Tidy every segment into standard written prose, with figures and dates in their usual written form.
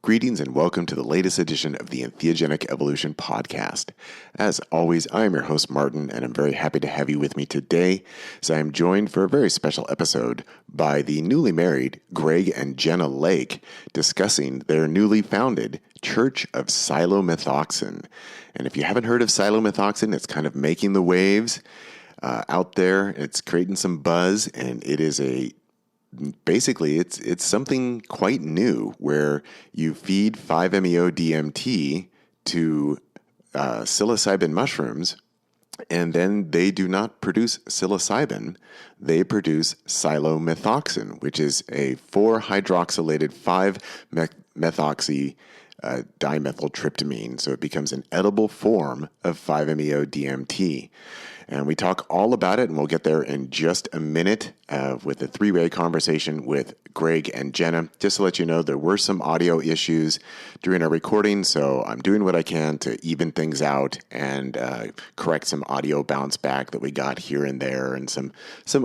Greetings and welcome to the latest edition of the Entheogenic Evolution podcast. As always, I am your host, Martin, and I'm very happy to have you with me today, as I am joined for a very special episode by the newly married Greg and Jenna Lake, discussing their newly founded Church of Psilomethoxin. And if you haven't heard of Psilomethoxin, it's kind of making the waves out there. It's creating some buzz, and it is basically, it's something quite new where you feed 5-MeO-DMT to psilocybin mushrooms, and then they do not produce psilocybin. They produce psilomethoxin, which is a 4-hydroxylated 5-methoxy dimethyltryptamine. So it becomes an edible form of 5-MeO-DMT. And we talk all about it, and we'll get there in just a minute with a three-way conversation with Greg and Jenna. Just to let you know, there were some audio issues during our recording, so I'm doing what I can to even things out and correct some audio bounce back that we got here and there and some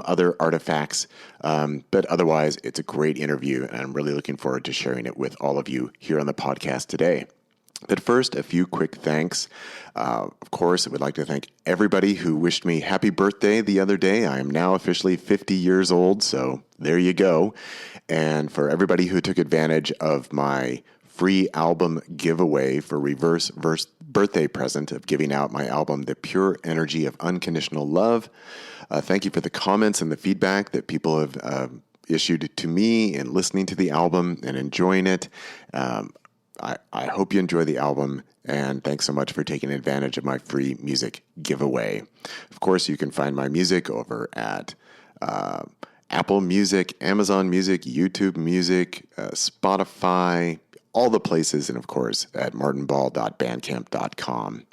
other artifacts. But otherwise, it's a great interview, and I'm really looking forward to sharing it with all of you here on the podcast today. But first, a few quick thanks. Of course, I would like to thank everybody who wished me happy birthday the other day. I am now officially 50 years old, so there you go. And for everybody who took advantage of my free album giveaway for reverse birthday present of giving out my album, The Pure Energy of Unconditional Love, thank you for the comments and the feedback that people have issued to me in listening to the album and enjoying it. I hope you enjoy the album, and thanks so much for taking advantage of my free music giveaway. Of course, you can find my music over at Apple Music, Amazon Music, YouTube Music, Spotify, all the places, and of course at martinball.bandcamp.com.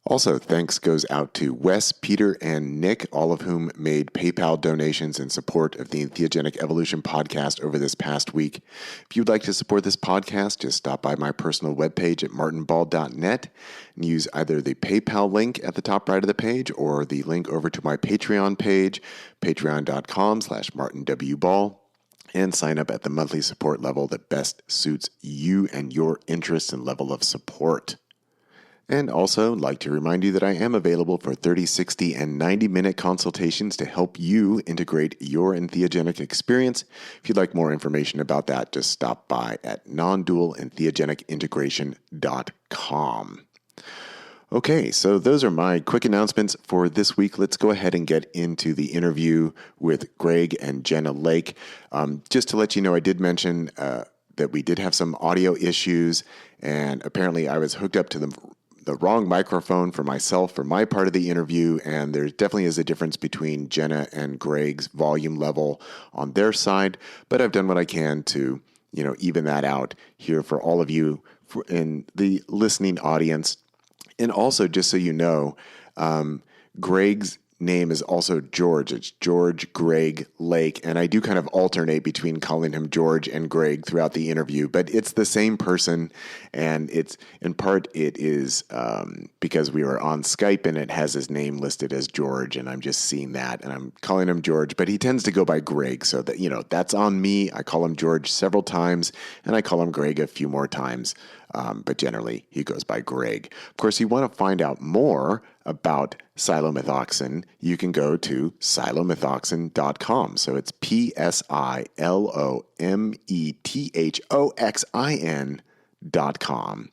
Also, thanks goes out to Wes, Peter, and Nick, all of whom made PayPal donations in support of the Entheogenic Evolution podcast over this past week. If you'd like to support this podcast, just stop by my personal webpage at martinball.net and use either the PayPal link at the top right of the page or the link over to my Patreon page, patreon.com/martinwball, and sign up at the monthly support level that best suits you and your interests and level of support. And also, I'd like to remind you that I am available for 30, 60, and 90-minute consultations to help you integrate your entheogenic experience. If you'd like more information about that, just stop by at nondualentheogenicintegration.com. Okay, so those are my quick announcements for this week. Let's go ahead and get into the interview with Greg and Jenna Lake. Just to let you know, I did mention that we did have some audio issues, and apparently I was hooked up to the wrong microphone for myself for my part of the interview, and there definitely is a difference between Jenna and Greg's volume level on their side, but I've done what I can to, even that out here for all of you in the listening audience. And also, just so you know, Greg's name is also George. It's George Greg Lake, and I do kind of alternate between calling him George and Greg throughout the interview, but it's the same person, and it's in part it is because we were on Skype and it has his name listed as George, and I'm just seeing that and I'm calling him George, but he tends to go by Greg, so that that's on me. I call him George several times, and I call him Greg a few more times. But generally, he goes by Greg. Of course, you want to find out more about psilomethoxin, you can go to psilomethoxin.com. So it's psilomethoxin.com.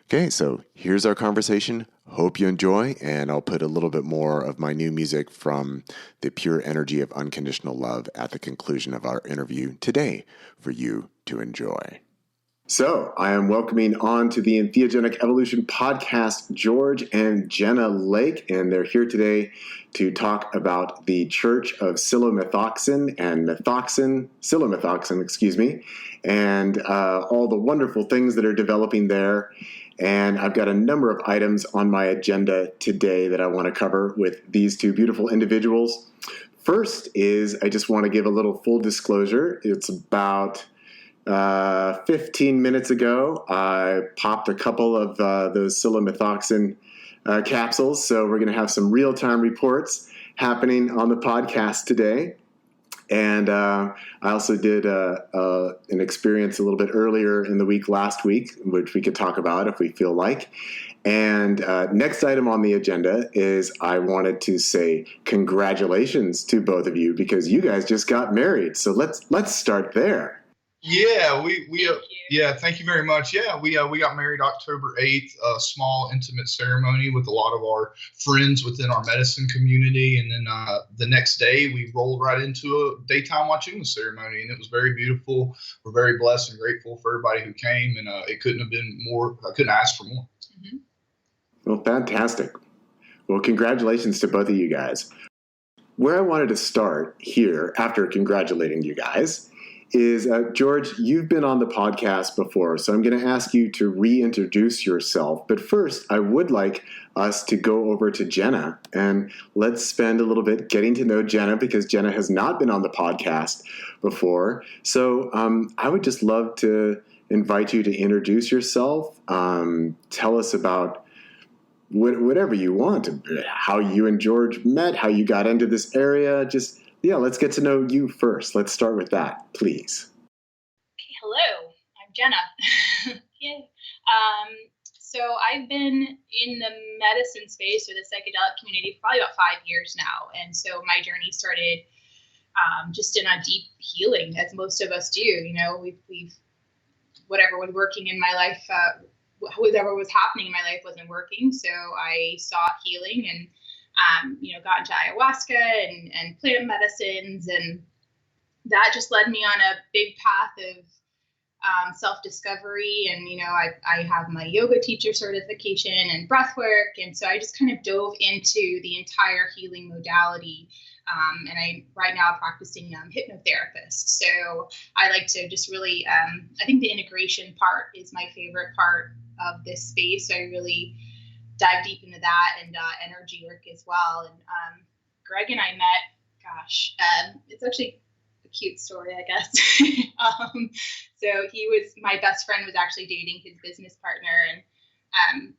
Okay, so here's our conversation. Hope you enjoy, and I'll put a little bit more of my new music from The Pure Energy of Unconditional Love at the conclusion of our interview today for you to enjoy. So I am welcoming on to the Entheogenic Evolution podcast, George and Jenna Lake, and they're here today to talk about the Church of Psilomethoxin and Psilomethoxin, and all the wonderful things that are developing there. And I've got a number of items on my agenda today that I want to cover with these two beautiful individuals. First is I just want to give a little full disclosure. It's about 15 minutes ago, I popped a couple of those psilomethoxin capsules, so we're going to have some real-time reports happening on the podcast today. And I also did an experience a little bit earlier in the week last week, which we could talk about if we feel like. And next item on the agenda is I wanted to say congratulations to both of you because you guys just got married. So let's start there. Yeah, thank you very much. Yeah, we got married October 8th, a small intimate ceremony with a lot of our friends within our medicine community. And then the next day we rolled right into a daytime Wachuma ceremony, and it was very beautiful. We're very blessed and grateful for everybody who came, and it couldn't have been more, I couldn't ask for more. Mm-hmm. Well, fantastic. Well, congratulations to both of you guys. Where I wanted to start here after congratulating you guys is, George, you've been on the podcast before, so I'm going to ask you to reintroduce yourself. But first, I would like us to go over to Jenna, and let's spend a little bit getting to know Jenna because Jenna has not been on the podcast before. So I would just love to invite you to introduce yourself, tell us about whatever you want, how you and George met, how you got into this area, let's get to know you first. Let's start with that, please. Okay, hello, I'm Jenna. Yay. So I've been in the medicine space or the psychedelic community for probably about 5 years now. And so my journey started just in a deep healing, as most of us do. You know, we've whatever was working in my life, whatever was happening in my life wasn't working. So I sought healing and got into ayahuasca and plant medicines, and that just led me on a big path of self-discovery. And, I have my yoga teacher certification and breath work. And so I just kind of dove into the entire healing modality. And I'm right now practicing hypnotherapist. So I like to just really, I think the integration part is my favorite part of this space. So I really dive deep into that and energy work as well. And Greg and I met, it's actually a cute story, I guess. So my best friend was actually dating his business partner, and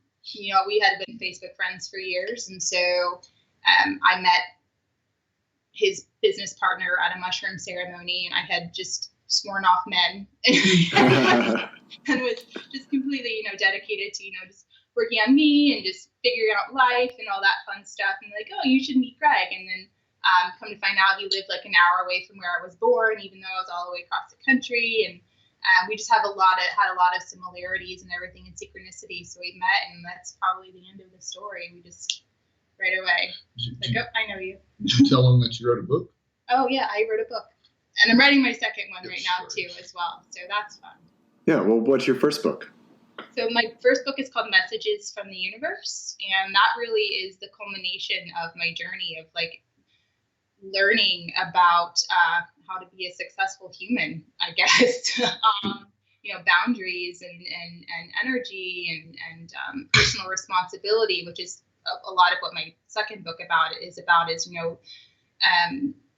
we had been Facebook friends for years. And so I met his business partner at a mushroom ceremony, and I had just sworn off men and was just completely, dedicated to, just working on me and just figuring out life and all that fun stuff. And like, oh, you should meet Greg. And then come to find out he lived like an hour away from where I was born, even though I was all the way across the country. And we just had a lot of similarities and everything in synchronicity. So we met, and that's probably the end of the story. We just right away, I know you. Did you tell him that you wrote a book? Oh yeah, I wrote a book, and I'm writing my second one right now too as well. So that's fun. Yeah. Well, what's your first book? So my first book is called Messages from the Universe, and that really is the culmination of my journey of like learning about how to be a successful human, I guess. Boundaries and energy and personal responsibility, which is a lot of what my second book is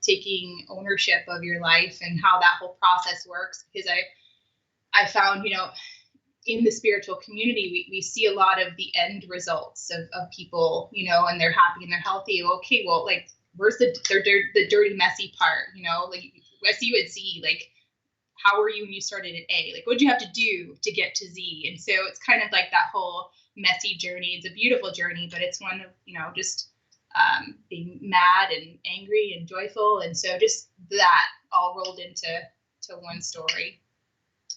taking ownership of your life and how that whole process works. Because I found, in the spiritual community, we see a lot of the end results of people, and they're happy and they're healthy. Okay, well, like, where's the dirty, messy part? Like, I see you at Z, like, how were you when you started at A? Like, what did you have to do to get to Z? And so it's kind of like that whole messy journey. It's a beautiful journey, but it's one of, just being mad and angry and joyful. And so just that all rolled into one story.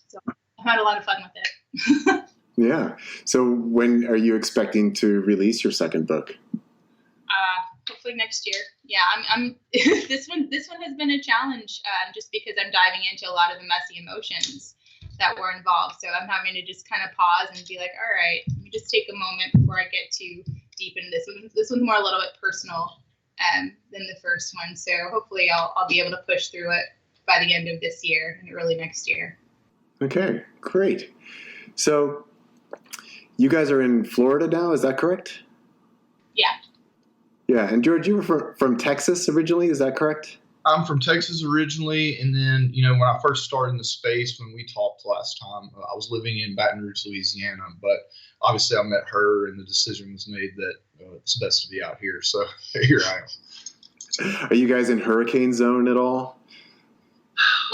So I've had a lot of fun with it. Yeah. So when are you expecting to release your second book? Hopefully next year. Yeah, I'm this one has been a challenge just because I'm diving into a lot of the messy emotions that were involved. So I'm having to just kind of pause and be like, all right, let me just take a moment before I get too deep into this one. This one's more a little bit personal than the first one. So hopefully I'll be able to push through it by the end of this year and early next year. Okay, great. So you guys are in Florida now, is that correct? Yeah. Yeah, and George, you were from Texas originally, is that correct? I'm from Texas originally, and then, when I first started in the space, when we talked last time, I was living in Baton Rouge, Louisiana, but obviously I met her, and the decision was made that it's best to be out here, so here I am. Are you guys in hurricane zone at all?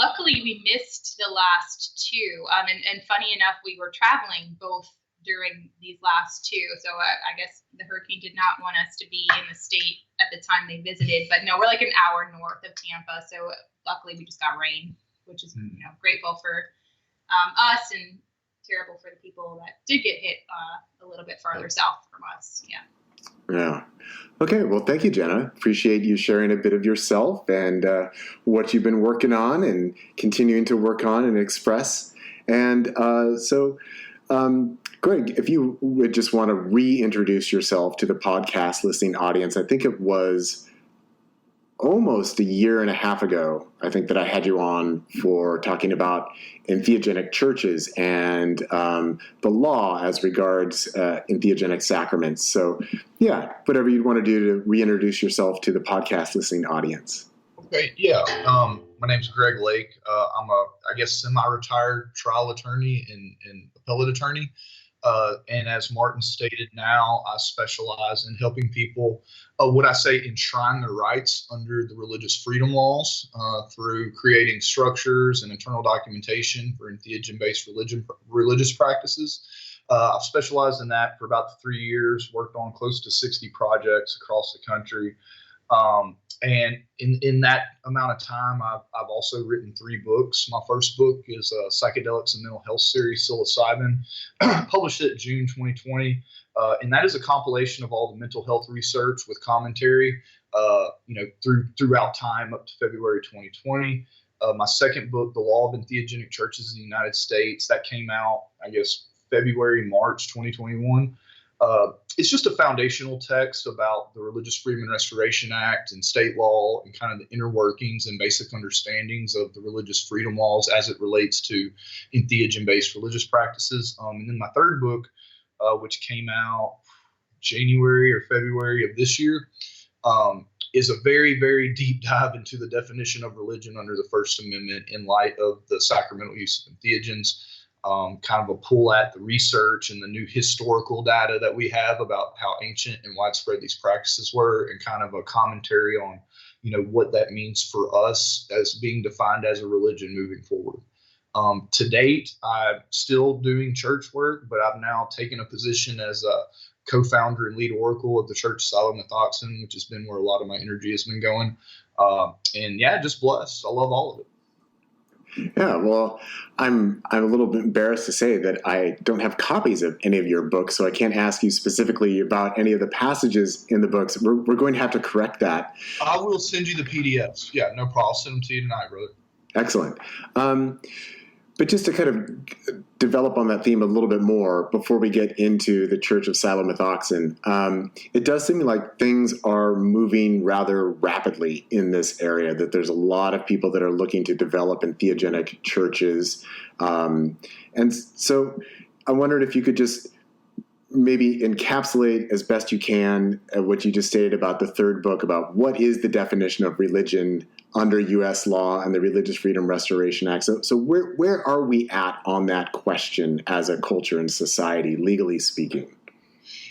Luckily, we missed the last two. And funny enough, we were traveling both during these last two. So I guess the hurricane did not want us to be in the state at the time they visited. But no, we're like an hour north of Tampa. So luckily, we just got rain, which is grateful for us and terrible for the people that did get hit a little bit farther south from us. Yeah. Okay. Well, thank you, Jenna. Appreciate you sharing a bit of yourself and what you've been working on and continuing to work on and express. And Greg, if you would just want to reintroduce yourself to the podcast listening audience, I think it was almost a year and a half ago, I think, that I had you on for talking about entheogenic churches and the law as regards entheogenic sacraments. So, yeah, whatever you'd want to do to reintroduce yourself to the podcast listening audience. Okay, yeah. My name's Greg Lake. I'm I guess, semi-retired trial attorney and appellate attorney. And as Martin stated, now I specialize in helping people, enshrine their rights under the religious freedom laws through creating structures and internal documentation for entheogen-based religious practices. I've specialized in that for about 3 years, worked on close to 60 projects across the country. And in that amount of time, I've also written 3 books. My first book is Psychedelics and Mental Health series, Psilocybin, published it June 2020. And that is a compilation of all the mental health research with commentary, throughout time up to February 2020. My second book, The Law of Entheogenic Churches in the United States, that came out, I guess, March 2021. It's just a foundational text about the Religious Freedom and Restoration Act and state law and kind of the inner workings and basic understandings of the religious freedom laws as it relates to entheogen-based religious practices. And then my third book, which came out January or February of this year, is a very, very deep dive into the definition of religion under the First Amendment in light of the sacramental use of entheogens. Kind of a pull at the research and the new historical data that we have about how ancient and widespread these practices were, and kind of a commentary on, what that means for us as being defined as a religion moving forward. To date, I'm still doing church work, but I've now taken a position as a co-founder and lead oracle of the Church of Psilomethoxin, which has been where a lot of my energy has been going. Just blessed. I love all of it. Yeah, well, I'm a little bit embarrassed to say that I don't have copies of any of your books, so I can't ask you specifically about any of the passages in the books. We're going to have to correct that. I will send you the PDFs. Yeah, no problem. I'll send them to you tonight, brother. Excellent. But just to kind of develop on that theme a little bit more before we get into the Church of Psilomethoxin, it does seem like things are moving rather rapidly in this area, that there's a lot of people that are looking to develop entheogenic churches. And so I wondered if you could just maybe encapsulate as best you can what you just stated about the third book, about what is the definition of religion under U.S. law and the Religious Freedom Restoration Act. So where are we at on that question as a culture and society, legally speaking?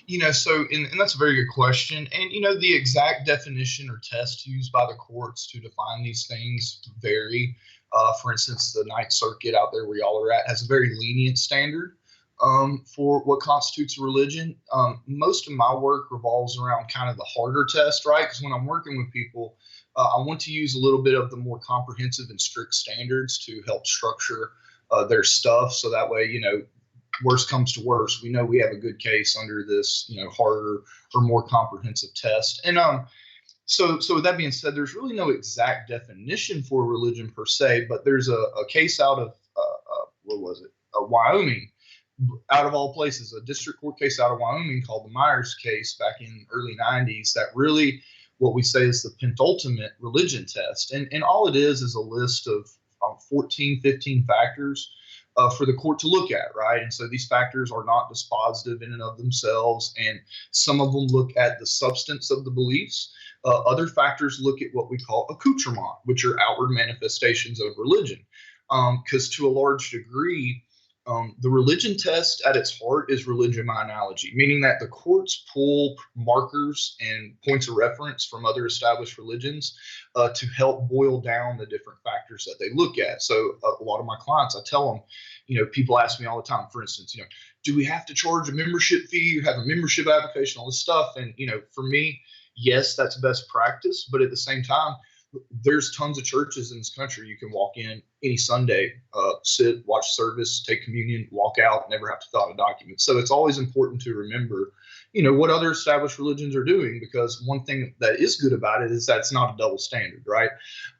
And that's a very good question. And, the exact definition or test used by the courts to define these things vary. For instance, the Ninth Circuit out there where y'all are at has a very lenient standard for what constitutes a religion. Most of my work revolves around kind of the harder test, right? Because when I'm working with people, I want to use a little bit of the more comprehensive and strict standards to help structure their stuff. So that way, worst comes to worst, we know we have a good case under this, harder or more comprehensive test. And so with that being said, there's really no exact definition for religion per se, but there's a case out of, Wyoming, out of all places, a district court case out of Wyoming called the Myers case back in early 90s that really what we say is the penultimate religion test. And all it is a list of 14, 15 factors for the court to look at, right? And so these factors are not dispositive in and of themselves, and some of them look at the substance of the beliefs. Other factors look at what we call accoutrement, which are outward manifestations of religion. Because to a large degree, The religion test at its heart is religion by analogy, meaning that the courts pull markers and points of reference from other established religions to help boil down the different factors that they look at. So a lot of my clients, I tell them, people ask me all the time, for instance, do we have to charge a membership fee? You have a membership application, all this stuff. And, for me, yes, that's best practice. But at the same time, there's tons of churches in this country. You can walk in any Sunday, sit, watch service, take communion, walk out, never have to fill out a document. So it's always important to remember, what other established religions are doing, because one thing that is good about it is that it's not a double standard, right?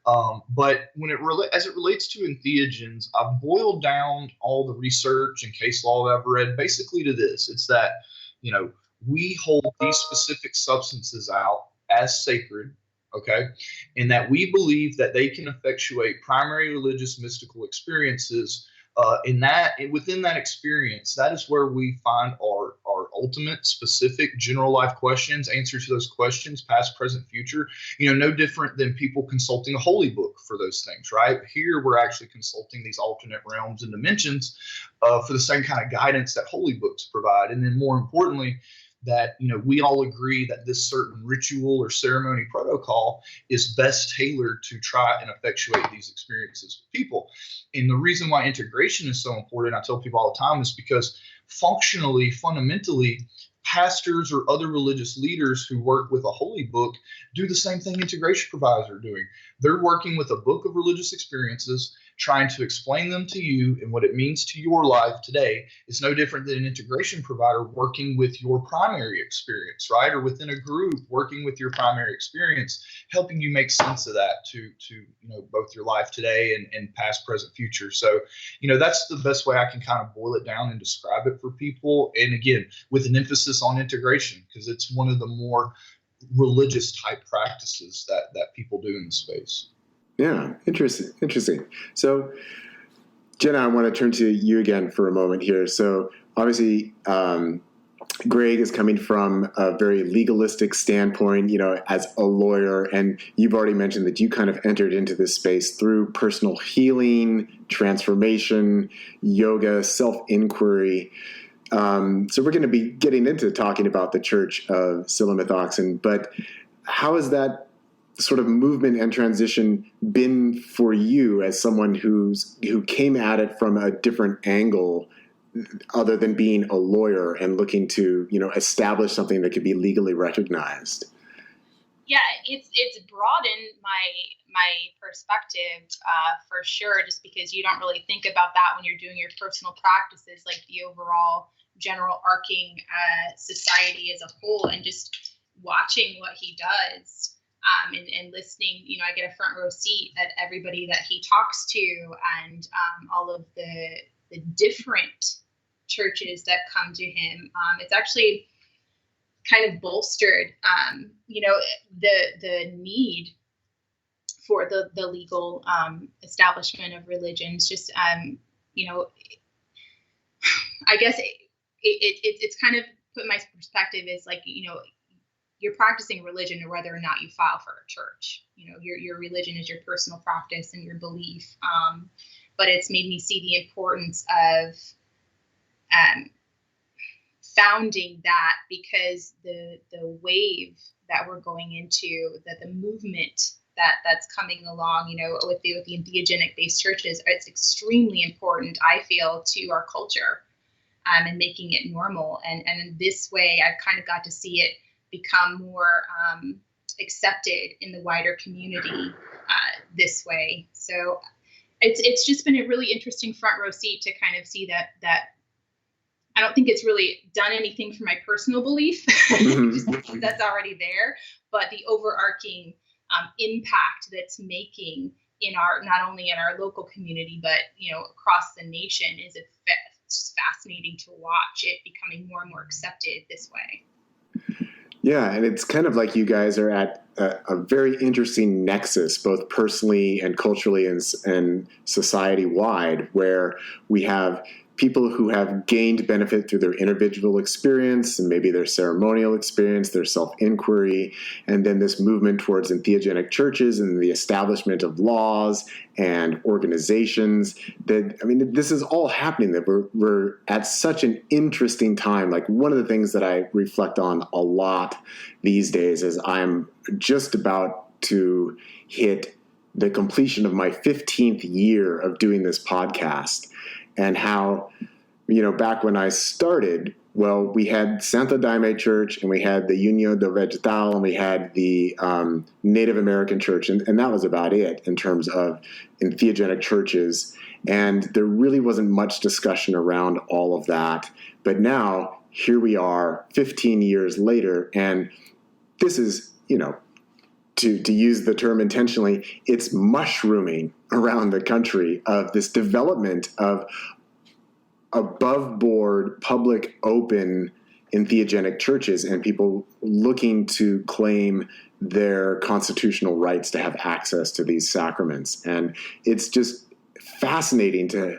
But as it relates to entheogens, I've boiled down all the research and case law that I've read basically to this. It's that, we hold these specific substances out as sacred, okay, and that we believe that they can effectuate primary religious mystical experiences. Within that experience, that is where we find our ultimate specific general life questions, answers to those questions, past, present, future. No different than people consulting a holy book for those things, right? Here, we're actually consulting these alternate realms and dimensions for the same kind of guidance that holy books provide. And then more importantly, that we all agree that this certain ritual or ceremony protocol is best tailored to try and effectuate these experiences with people. And the reason why integration is so important, I tell people all the time, is because fundamentally, pastors or other religious leaders who work with a holy book do the same thing integration providers are doing. They're working with a book of religious experiences, trying to explain them to you and what it means to your life today. Is no different than an integration provider working with your primary experience, right? Or within a group working with your primary experience, helping you make sense of that to both your life today and past, present, future. So, that's the best way I can kind of boil it down and describe it for people. And again, with an emphasis on integration, because it's one of the more religious type practices that people do in the space. Yeah, interesting. So, Jenna, I want to turn to you again for a moment here. So, obviously, Greg is coming from a very legalistic standpoint, as a lawyer, and you've already mentioned that you kind of entered into this space through personal healing, transformation, yoga, self-inquiry. So we're going to be getting into talking about the Church of Psilomethoxin, but how has that sort of movement and transition been for you as someone who came at it from a different angle, other than being a lawyer and looking to establish something that could be legally recognized? Yeah, it's broadened my perspective for sure, just because you don't really think about that when you're doing your personal practices, like the overall general arcing society as a whole, and just watching what he does. And listening, I get a front row seat at everybody that he talks to, and all of the different churches that come to him. It's actually kind of bolstered, the need for the legal establishment of religions. Just, I guess it's kind of put my perspective is like, you're practicing religion whether or not you file for a church. Your religion is your personal practice and your belief. But it's made me see the importance of founding that, because the wave that we're going into, that the movement that's coming along, with the entheogenic based churches, it's extremely important, I feel, to our culture, and making it normal. And in this way, I've kind of got to see it become more accepted in the wider community this way. So it's just been a really interesting front row seat to kind of see that I don't think it's really done anything for my personal belief, just because that's already there, but the overarching impact that's making in not only in our local community, but across the nation is just fascinating to watch it becoming more and more accepted this way. Yeah, and it's kind of like you guys are at a very interesting nexus, both personally and culturally and society-wide, where we have people who have gained benefit through their individual experience and maybe their ceremonial experience, their self-inquiry, and then this movement towards entheogenic churches and the establishment of laws and organizations. This is all happening, that we're at such an interesting time. Like, one of the things that I reflect on a lot these days is I'm just about to hit the completion of my 15th year of doing this podcast, and how, back when I started, well, we had Santo Daime Church, and we had the Union do Vegetal, and we had the Native American Church, and that was about it in terms of entheogenic churches. And there really wasn't much discussion around all of that. But now, here we are 15 years later, and this is, to use the term intentionally, it's mushrooming around the country of this development of above board, public, open entheogenic churches, and people looking to claim their constitutional rights to have access to these sacraments. And it's just fascinating to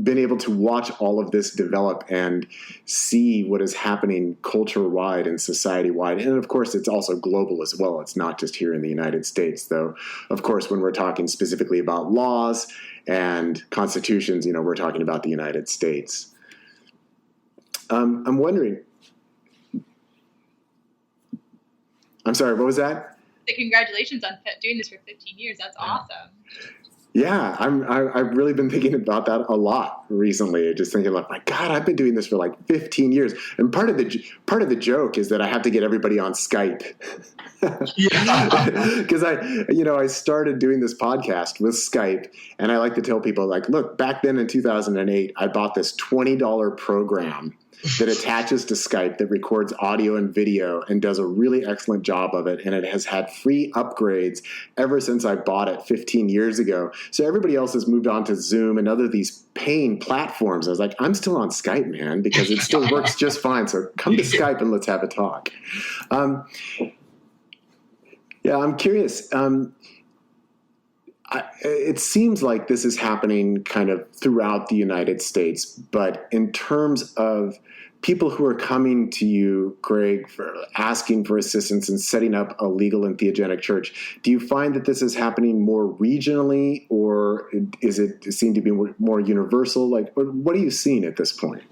been able to watch all of this develop and see what is happening culture-wide and society-wide. And of course, it's also global as well. It's not just here in the United States, though. Of course, when we're talking specifically about laws and constitutions, we're talking about the United States. I'm wondering, I'm sorry, what was that? Congratulations on doing this for 15 years. That's awesome. Yeah, I've really been thinking about that a lot recently. Just thinking like, my God, I've been doing this for like 15 years. And part of the joke is that I have to get everybody on Skype. Because I started doing this podcast with Skype, and I like to tell people, like, look, back then in 2008, I bought this $20 program that attaches to Skype, that records audio and video and does a really excellent job of it. And it has had free upgrades ever since I bought it 15 years ago. So everybody else has moved on to Zoom and other these paying platforms. I was like, I'm still on Skype, man, because it still works just fine. So come to Skype and let's have a talk. I'm curious. It seems like this is happening kind of throughout the United States, but in terms of people who are coming to you, Greg, for asking for assistance in setting up a legal entheogenic church, do you find that this is happening more regionally, or is it seem to be more universal? Like, what are you seeing at this point?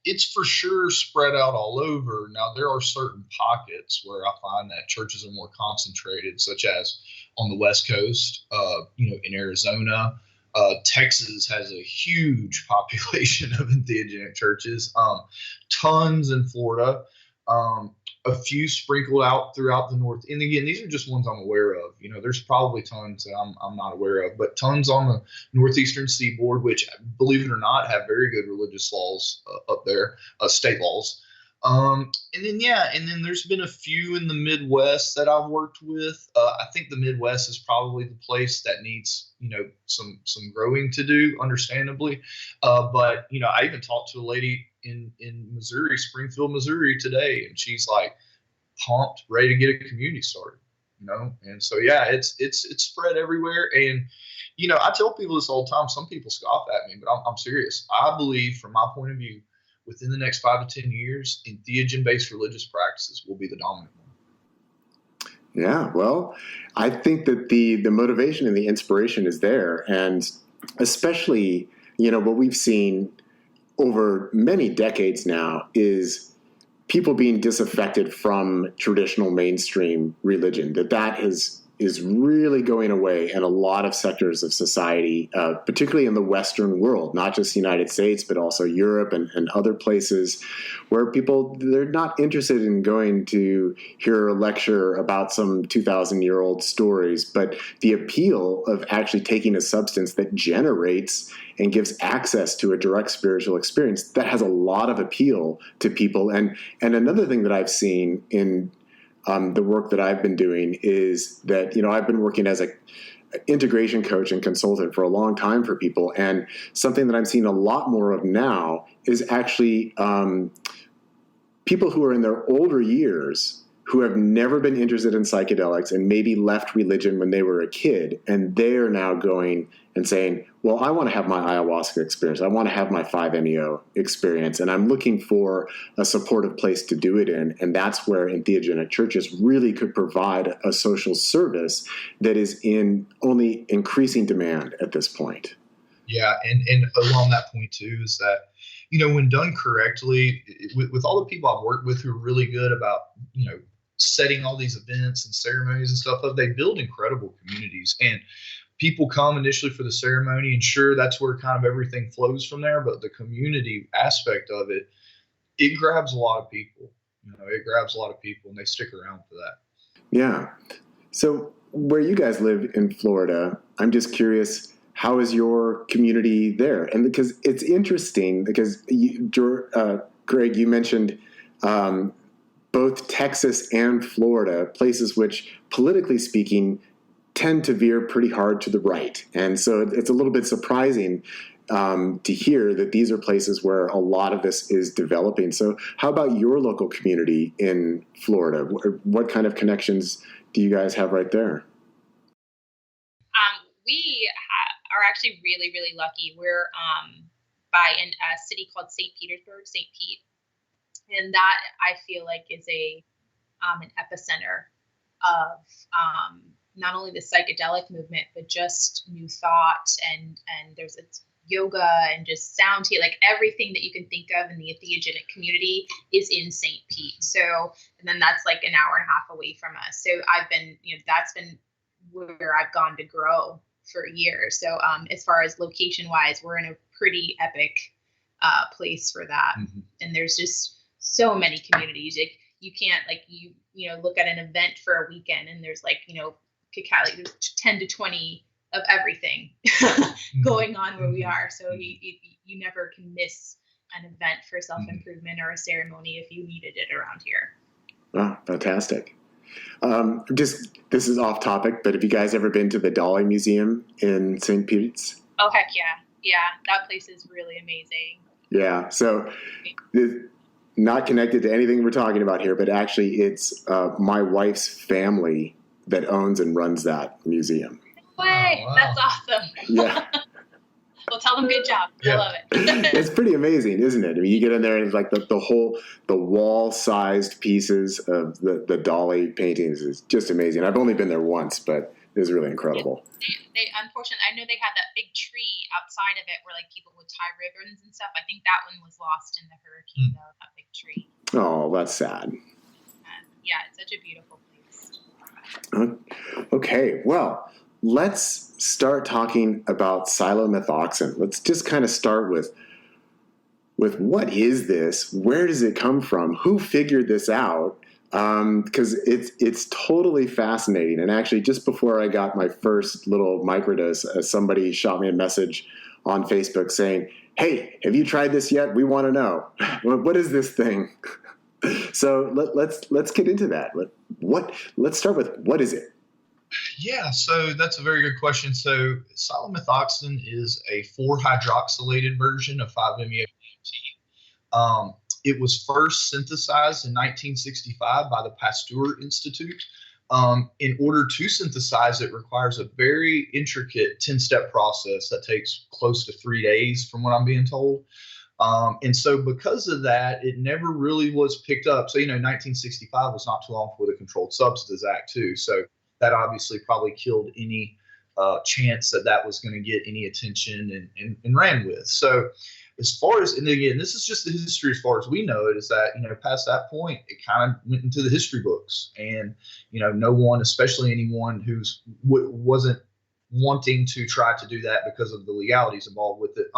It's for sure spread out all over. Now, there are certain pockets where I find that churches are more concentrated, such as on the West Coast, in Arizona. Texas has a huge population of entheogenic churches, tons in Florida, a few sprinkled out throughout the North. And again, these are just ones I'm aware of. There's probably tons that I'm not aware of, but tons on the northeastern seaboard, which, believe it or not, have very good religious laws up there, state laws. And then there's been a few in the Midwest that I've worked with. I think the Midwest is probably the place that needs, some growing to do, understandably. But I even talked to a lady in Missouri, Springfield, Missouri today, and she's like pumped, ready to get a community started, And so, it's spread everywhere. And, I tell people this all the time. Some people scoff at me, but I'm serious. I believe, from my point of view, within the next 5 to 10 years, entheogen-based religious practices will be the dominant one. Yeah, well, I think that the motivation and the inspiration is there. And especially, what we've seen over many decades now is people being disaffected from traditional mainstream religion, that is really going away in a lot of sectors of society, particularly in the Western world, not just the United States, but also Europe and other places where they're not interested in going to hear a lecture about some 2,000-year-old stories, but the appeal of actually taking a substance that generates and gives access to a direct spiritual experience, that has a lot of appeal to people. And another thing that I've seen in the work that I've been doing is that, I've been working as an integration coach and consultant for a long time for people. And something that I'm seeing a lot more of now is actually people who are in their older years who have never been interested in psychedelics and maybe left religion when they were a kid, and they're now going and saying, well, I want to have my ayahuasca experience. I want to have my 5-MeO experience, and I'm looking for a supportive place to do it in. And that's where entheogenic churches really could provide a social service that is in only increasing demand at this point. Yeah, and along that point too is that, when done correctly, with all the people I've worked with who are really good about, setting all these events and ceremonies and stuff up, they build incredible communities. And people come initially for the ceremony, and sure, that's where kind of everything flows from there. But the community aspect of it, it grabs a lot of people. It grabs a lot of people, and they stick around for that. Yeah. So where you guys live in Florida, I'm just curious, how is your community there? And because it's interesting, because Greg, you mentioned both Texas and Florida, places which, politically speaking, tend to veer pretty hard to the right. And so it's a little bit surprising to hear that these are places where a lot of this is developing. So how about your local community in Florida? What kind of connections do you guys have right there? We are actually really, really lucky. We're by a city called St. Petersburg, St. Pete. And that, I feel like, is an epicenter of not only the psychedelic movement, but just new thought. And there's yoga and just sound here, like everything that you can think of in the entheogenic community is in St. Pete. So, and then that's like an hour and a half away from us. So I've been, that's been where I've gone to grow for years. So as far as location wise, we're in a pretty epic place for that. Mm-hmm. And there's just so many communities. Like, you can't, like, you look at an event for a weekend and there's like, there's 10 to 20 of everything going on where we are. So you never can miss an event for self-improvement or a ceremony if you needed it around here. Wow, fantastic. This is off topic, but have you guys ever been to the Dolly Museum in St. Pete's? Oh, heck yeah. Yeah, that place is really amazing. Yeah, so not connected to anything we're talking about here, but actually it's my wife's family that owns and runs that museum. No way! Oh, wow. That's awesome. Yeah. Well, tell them good job. I love it. It's pretty amazing, isn't it? I mean, you get in there and it's like the wall-sized pieces of the Dolly paintings is just amazing. I've only been there once, but it was really incredible. They unfortunately, I know they had that big tree outside of it where like people would tie ribbons and stuff. I think that one was lost in the hurricane, though, that big tree. Oh, that's sad. Yeah, it's such a beautiful place. Okay, well, let's start talking about psilomethoxin. Let's just kind of start with what is this? Where does it come from? Who figured this out? Because it's totally fascinating. And actually, just before I got my first little microdose, somebody shot me a message on Facebook saying, "Hey, have you tried this yet? We want to know. What is this thing?" So let's get into that. Let's start with, what is it? Yeah, so that's a very good question. So psilomethoxin is a 4-hydroxylated version of 5-MeO DMT. It was first synthesized in 1965 by the Pasteur Institute. In order to synthesize it requires a very intricate 10-step process that takes close to 3 days, from what I'm being told. And so because of that, it never really was picked up. So, 1965 was not too long before the Controlled Substances Act, too. So that obviously probably killed any chance that was going to get any attention and ran with. So as far as, and again, this is just the history as far as we know it, is that, past that point, it kind of went into the history books. And, no one, especially anyone who's wasn't wanting to try to do that because of the legalities involved with it.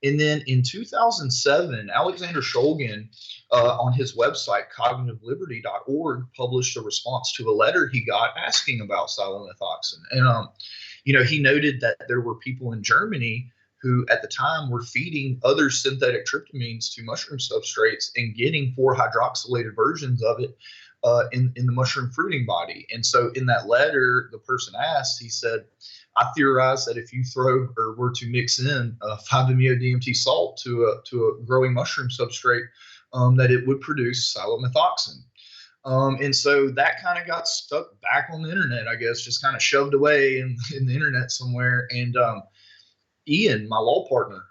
And then in 2007, Alexander Shulgin, on his website, cognitiveliberaty.org, published a response to a letter he got asking about psilomethoxin. And, he noted that there were people in Germany who at the time were feeding other synthetic tryptamines to mushroom substrates and getting 4-hydroxylated versions of it in the mushroom fruiting body. And so in that letter, the person asked, he said, "I theorize that if you throw or were to mix in 5-MeO DMT salt to a growing mushroom substrate, that it would produce psilomethoxin." And so that kind of got stuck back on the internet, I guess, just kind of shoved away in the internet somewhere. And Ian, my law partner,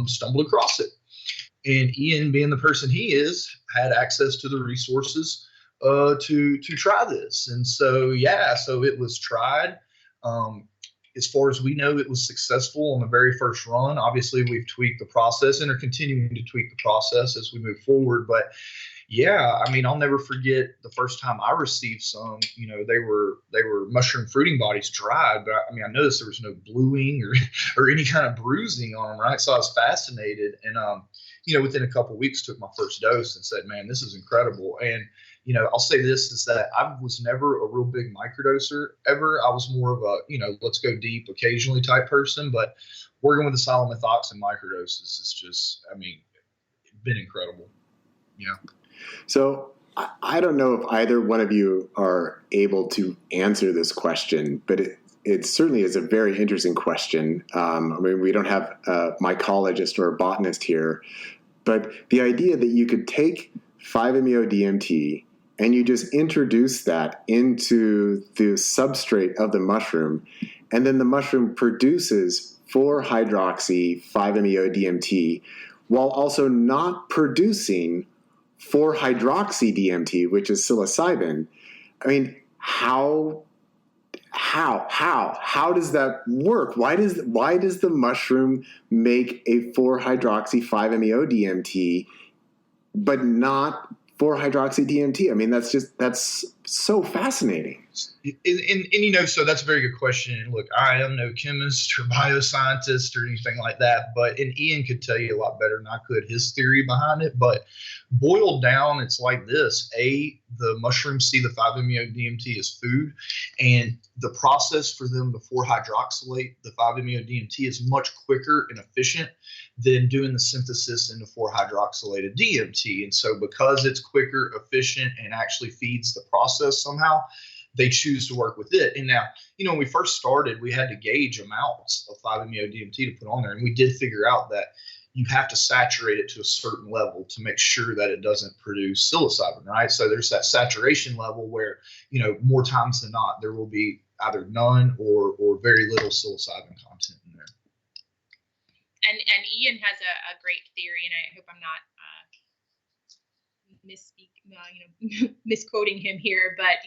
stumbled across it. And Ian, being the person he is, had access to the resources to try this. And so, so it was tried. As far as we know, it was successful on the very first run. Obviously, we've tweaked the process and are continuing to tweak the process as we move forward. But yeah, I mean, I'll never forget the first time I received some. They were mushroom fruiting bodies dried, but I mean, I noticed there was no bluing or any kind of bruising on them, right? So I was fascinated, and within a couple of weeks, took my first dose and said, "Man, this is incredible." And I'll say this is that I was never a real big microdoser ever. I was more of a let's go deep occasionally type person, but working with the Psilomethoxin microdoses is just, I mean, been incredible. Yeah. So I don't know if either one of you are able to answer this question, but it certainly is a very interesting question. I mean, we don't have a mycologist or a botanist here, but the idea that you could take 5-MeO-DMT and you just introduce that into the substrate of the mushroom, and then the mushroom produces 4-hydroxy-5-MeO-DMT while also not producing 4-hydroxy-DMT, which is psilocybin. I mean, how does that work? Why does the mushroom make a 4-hydroxy-5-MeO-DMT but not 4-hydroxy-DMT? I mean, that's so fascinating. And so that's a very good question. And look, I am no chemist or bioscientist or anything like that, and Ian could tell you a lot better than I could his theory behind it. But boiled down, it's like this. The mushrooms see the 5-MeO-DMT as food, and the process for them to 4-hydroxylate the 5-MeO-DMT is much quicker and efficient than doing the synthesis into 4-hydroxylated DMT. And so because it's quicker, efficient, and actually feeds the process somehow, they choose to work with it. And now, when we first started, we had to gauge amounts of 5-MeO-DMT to put on there. And we did figure out that you have to saturate it to a certain level to make sure that it doesn't produce psilocybin, right? So there's that saturation level where, more times than not, there will be either none or very little psilocybin content in there. And Ian has a great theory, and I hope I'm not misquoting him here, but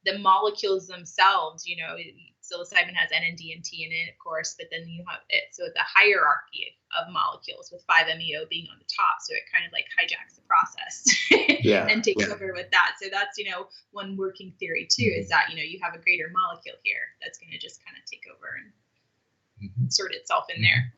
the molecules themselves, psilocybin has N-and-DMT in it, of course, but then you have it. So the hierarchy of molecules with 5-MeO being on the top. So it kind of like hijacks the process and takes over with that. So that's, one working theory too, is that, you have a greater molecule here that's going to just kind of take over and insert itself in there.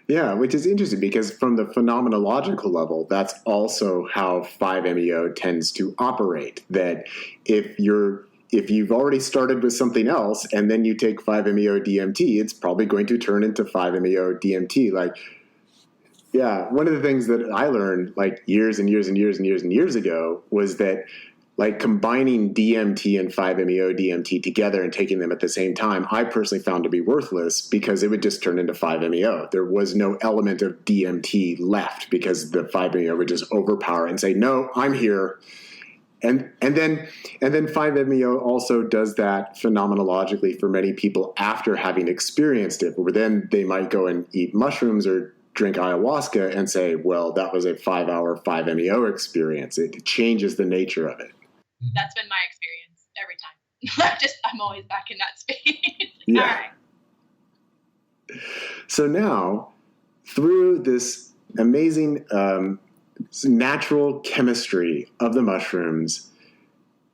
Yeah, which is interesting because from the phenomenological level, that's also how 5-MeO tends to operate. That if you've already started with something else and then you take 5-MeO-DMT, it's probably going to turn into 5-MeO-DMT. One of the things that I learned years and years and years and years and years ago was that combining DMT and 5-MeO-DMT together and taking them at the same time, I personally found to be worthless because it would just turn into 5-MeO. There was no element of DMT left because the 5-MeO would just overpower and say, no, I'm here. And then 5-MeO also does that phenomenologically for many people after having experienced it, where then they might go and eat mushrooms or drink ayahuasca and say, well, that was a 5-hour 5-MeO experience. It changes the nature of it. That's been my experience every time. I'm always back in that space. Yeah. All right. So now, through this amazing natural chemistry of the mushrooms,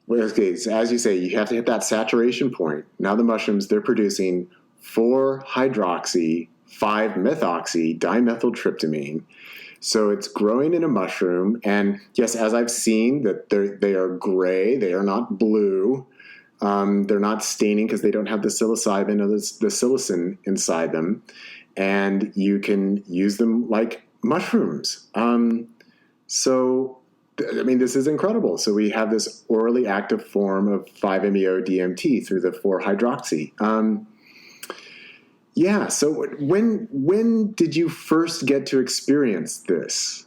as you say, you have to hit that saturation point. Now the mushrooms, they're producing 4-hydroxy-5-methoxy-dimethyltryptamine. So it's growing in a mushroom, and yes, as I've seen, that they are gray, they are not blue. They're not staining because they don't have the psilocybin or the psilocin inside them, and you can use them like mushrooms. This is incredible. So we have this orally active form of 5-MeO-DMT through the 4-hydroxy. So when did you first get to experience this?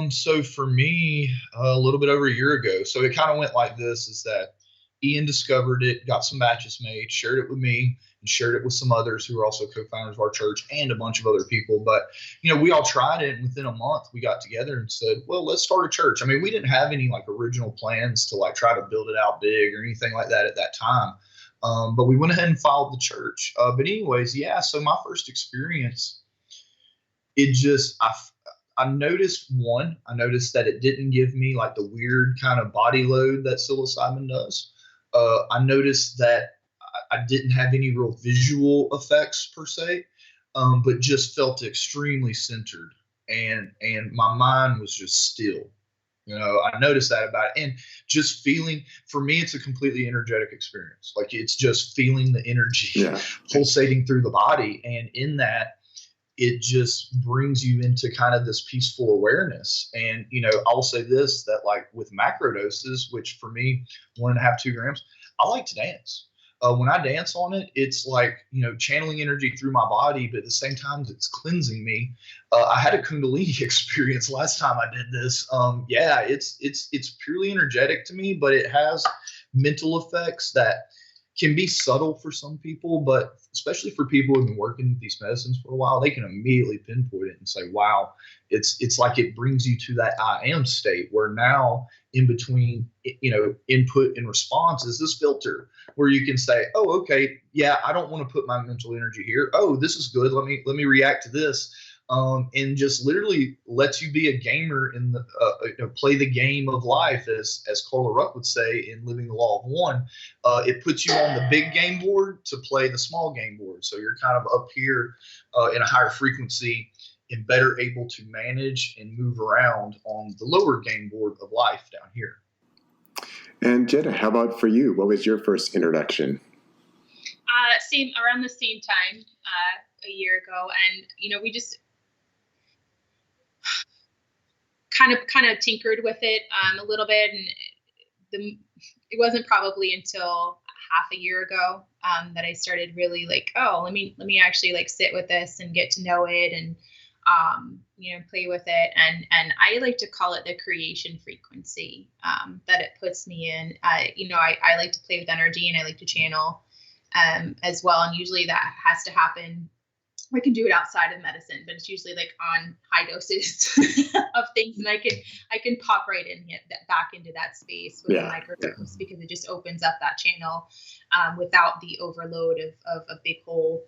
So for me, a little bit over a year ago. So it kind of went like this: is that Ian discovered it, got some batches made, shared it with me, and shared it with some others who are also co-founders of our church and a bunch of other people. But we all tried it, and within a month, we got together and said, "Well, let's start a church." I mean, we didn't have any like original plans to like try to build it out big or anything like that at that time. But we went ahead and filed the church. But anyways, yeah. So my first experience, it just I noticed that it didn't give me like the weird kind of body load that psilocybin does. I noticed that I didn't have any real visual effects per se, but just felt extremely centered, and my mind was just still. I noticed that about it, and just feeling. For me, it's a completely energetic experience. Like it's just feeling the energy pulsating through the body, and in that, it just brings you into kind of this peaceful awareness. And, I'll say this, that like with macro doses, which for me, 1.5, 2 grams, I like to dance. When I dance on it, it's like, channeling energy through my body, but at the same time, it's cleansing me. I had a Kundalini experience last time I did this. It's purely energetic to me, but it has mental effects that can be subtle for some people, but especially for people who've been working with these medicines for a while, they can immediately pinpoint it and say, wow, it's like it brings you to that I am state where now in between, input and response is this filter where you can say, oh, okay, yeah, I don't want to put my mental energy here. Oh, this is good. Let me react to this. And just literally lets you be a gamer in the play the game of life, as Carla Ruck would say in Living the Law of One. It puts you on the big game board to play the small game board, so you're kind of up here in a higher frequency and better able to manage and move around on the lower game board of life down here. And Jenna, how about for you? What was your first introduction? Around the same time, a year ago, and we just kind of tinkered with it a little bit, and it wasn't probably until half a year ago that I started really like, oh, let me actually like sit with this and get to know it and play with it, and I like to call it the creation frequency that it puts me in. I like to play with energy, and I like to channel as well, and usually that has to happen. I can do it outside of medicine, but it's usually like on high doses of things, and I can pop right in back into that space with the microdose because it just opens up that channel without the overload of a big whole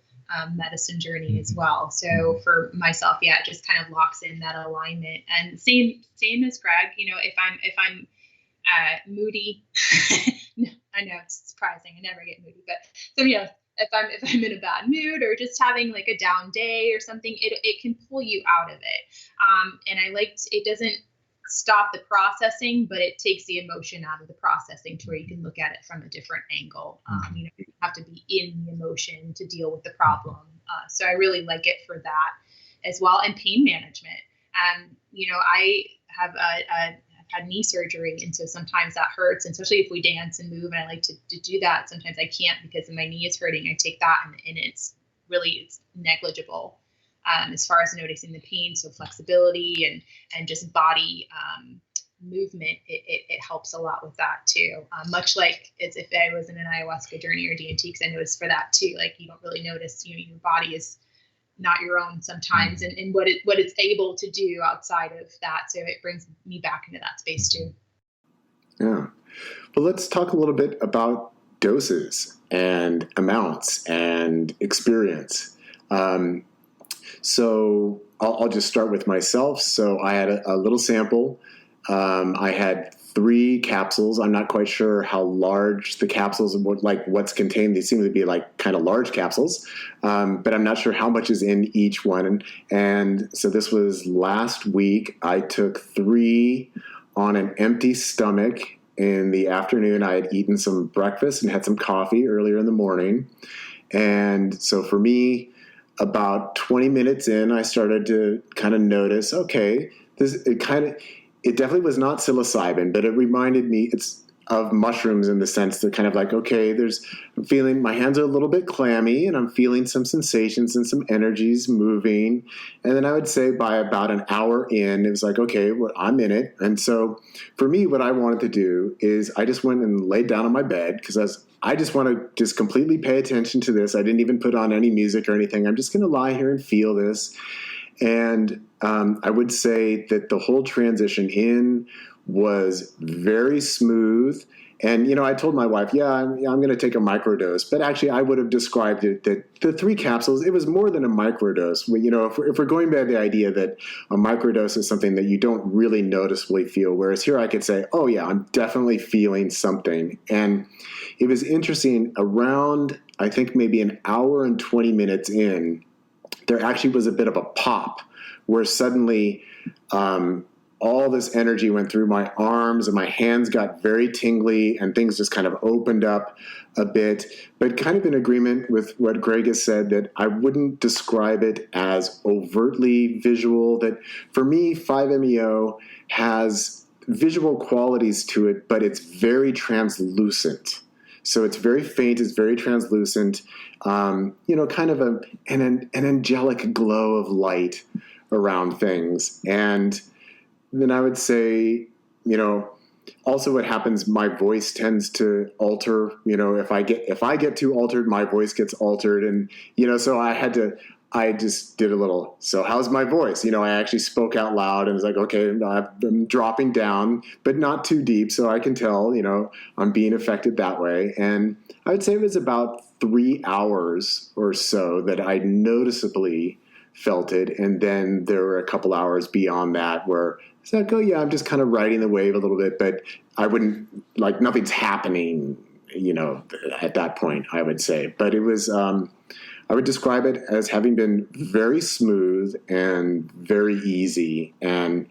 medicine journey as well. So for myself, it just kind of locks in that alignment. And same as Greg, if I'm moody, I know it's surprising, I never get moody, but so if I'm in a bad mood or just having like a down day or something, it can pull you out of it. And it doesn't stop the processing, but it takes the emotion out of the processing to where you can look at it from a different angle. You have to be in the emotion to deal with the problem. So I really like it for that as well. And pain management. I have had knee surgery, and so sometimes that hurts, and especially if we dance and move, and I like to do that. Sometimes I can't because my knee is hurting. I take that, and it's negligible as far as noticing the pain. So flexibility and just body movement, it helps a lot with that too. Much like as if I was in an ayahuasca journey or DMT, because I noticed for that too, like you don't really notice, your body is not your own sometimes, and what it's able to do outside of that. So it brings me back into that space too. Yeah. Well, let's talk a little bit about doses and amounts and experience. So I'll just start with myself. So I had a little sample. I had 3 capsules. I'm not quite sure how large the capsules, what's contained. They seem to be like kind of large capsules, but I'm not sure how much is in each one. And so this was last week. I took 3 on an empty stomach in the afternoon. I had eaten some breakfast and had some coffee earlier in the morning. And so for me, about 20 minutes in, I started to kind of notice, okay, it definitely was not psilocybin, but it reminded me, of mushrooms in the sense that kind of like, okay, I'm feeling my hands are a little bit clammy and I'm feeling some sensations and some energies moving. And then I would say by about an hour in, it was like, okay, well, I'm in it. And so for me, what I wanted to do is I just went and laid down on my bed because I just want to just completely pay attention to this. I didn't even put on any music or anything. I'm just going to lie here and feel this. And I would say that the whole transition in was very smooth. And, I told my wife, I'm going to take a microdose. But actually, I would have described it that the 3 capsules, it was more than a microdose. If we're going by the idea that a microdose is something that you don't really noticeably feel, whereas here I could say, oh, yeah, I'm definitely feeling something. And it was interesting, around, I think, maybe an hour and 20 minutes in, there actually was a bit of a pop where suddenly all this energy went through my arms and my hands got very tingly and things just kind of opened up a bit, but kind of in agreement with what Greg has said, that I wouldn't describe it as overtly visual. That for me, 5-MeO has visual qualities to it, but it's very translucent. So it's very faint, it's very translucent, kind of an angelic glow of light around things. And then I would say, also what happens, my voice tends to alter. If I get too altered, my voice gets altered. And, so I just did a little, so how's my voice? I actually spoke out loud and was like, okay, I'm dropping down, but not too deep. So I can tell, I'm being affected that way. And I would say it was about 3 hours or so that I noticeably felt it. And then there were a couple hours beyond that where it's like, oh yeah, I'm just kind of riding the wave a little bit, but I wouldn't, like, nothing's happening, at that point, I would say. But it was, I would describe it as having been very smooth and very easy. And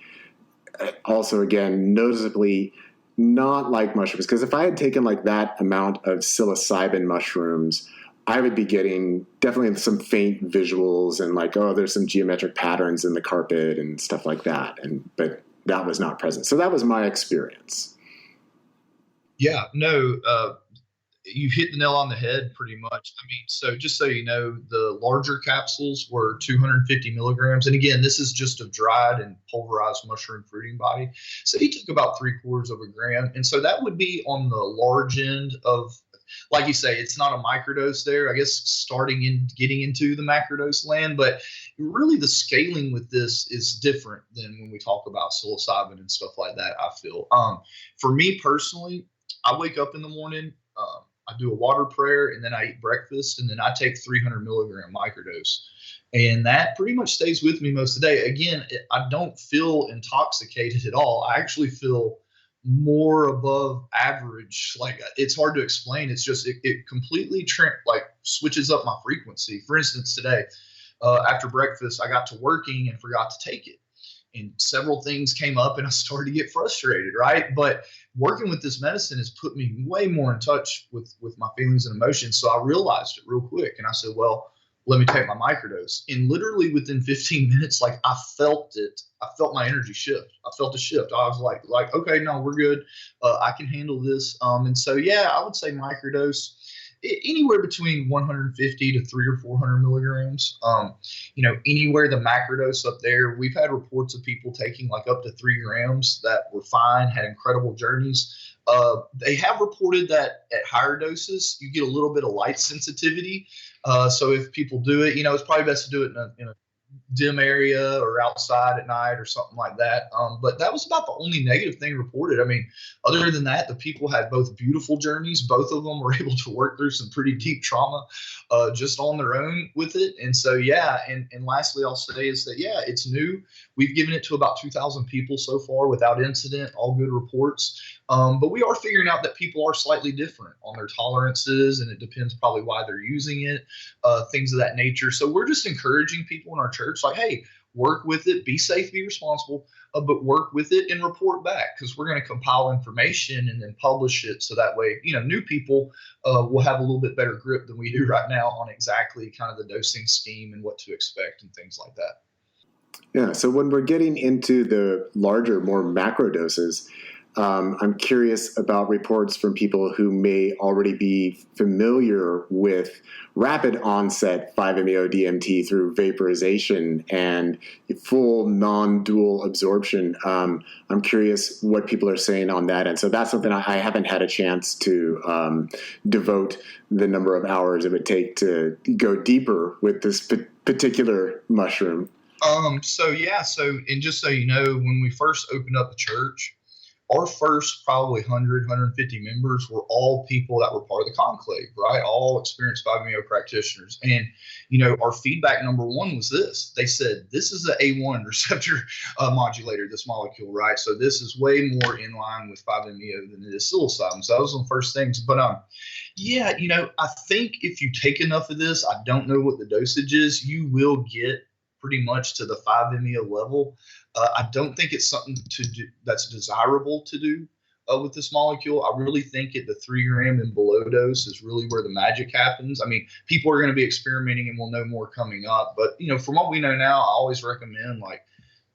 also, again, noticeably not like mushrooms. Because if I had taken like that amount of psilocybin mushrooms, I would be getting definitely some faint visuals and like, oh, there's some geometric patterns in the carpet and stuff like that. But that was not present. So that was my experience. Yeah, no, you hit the nail on the head pretty much. I mean, so just so you know, the larger capsules were 250 milligrams. And again, this is just a dried and pulverized mushroom fruiting body. So he took about 3/4 of a gram. And so that would be on the large end of, like you say, it's not a microdose there, I guess, getting into the macrodose land. But really the scaling with this is different than when we talk about psilocybin and stuff like that, I feel. For me personally, I wake up in the morning, I do a water prayer, and then I eat breakfast, and then I take 300 milligram microdose. And that pretty much stays with me most of the day. Again, I don't feel intoxicated at all. I actually feel more above average. Like, it's hard to explain. It's just, it completely switches up my frequency. For instance, today, after breakfast, I got to working and forgot to take it. And several things came up and I started to get frustrated, right? But working with this medicine has put me way more in touch with my feelings and emotions. So I realized it real quick. And I said, well, let me take my microdose. And literally within 15 minutes, like, I felt it. I felt my energy shift. I felt a shift. I was like, okay, no, we're good. I can handle this. And so, yeah, I would say microdose anywhere between 150 to 300 or 400 milligrams. Anywhere the macrodose up there, we've had reports of people taking like up to 3 grams that were fine, had incredible journeys. They have reported that at higher doses, you get a little bit of light sensitivity. So if people do it, it's probably best to do it in a dim area or outside at night or something like that. But that was about the only negative thing reported. I mean, other than that, the people had both beautiful journeys. Both of them were able to work through some pretty deep trauma just on their own with it. And so, yeah. And lastly, I'll say is that, yeah, it's new. We've given it to about 2,000 people so far without incident, all good reports. But we are figuring out that people are slightly different on their tolerances, and it depends probably why they're using it, things of that nature. So we're just encouraging people in our church, like, hey, work with it, be safe, be responsible, but work with it and report back, because we're going to compile information and then publish it. So that way, new people will have a little bit better grip than we do right now on exactly kind of the dosing scheme and what to expect and things like that. Yeah. So when we're getting into the larger, more macro doses, I'm curious about reports from people who may already be familiar with rapid onset 5-MeO-DMT through vaporization and full non-dual absorption. I'm curious what people are saying on that. And so that's something I haven't had a chance to devote the number of hours it would take to go deeper with this particular mushroom. So and just so you know, when we first opened up the church, our first probably 100, 150 members were all people that were part of the conclave, right? All experienced 5-MeO practitioners. And, our feedback number one was this. They said, this is the A1 receptor modulator, this molecule, right? So this is way more in line with 5-MeO than it is psilocybin. So that was one of the first things. But, I think if you take enough of this, I don't know what the dosage is, you will get pretty much to the 5-MeO level. I don't think it's something to do that's desirable to do with this molecule. I really think at the 3 gram and below dose is really where the magic happens. I mean, people are going to be experimenting and we'll know more coming up. But, from what we know now, I always recommend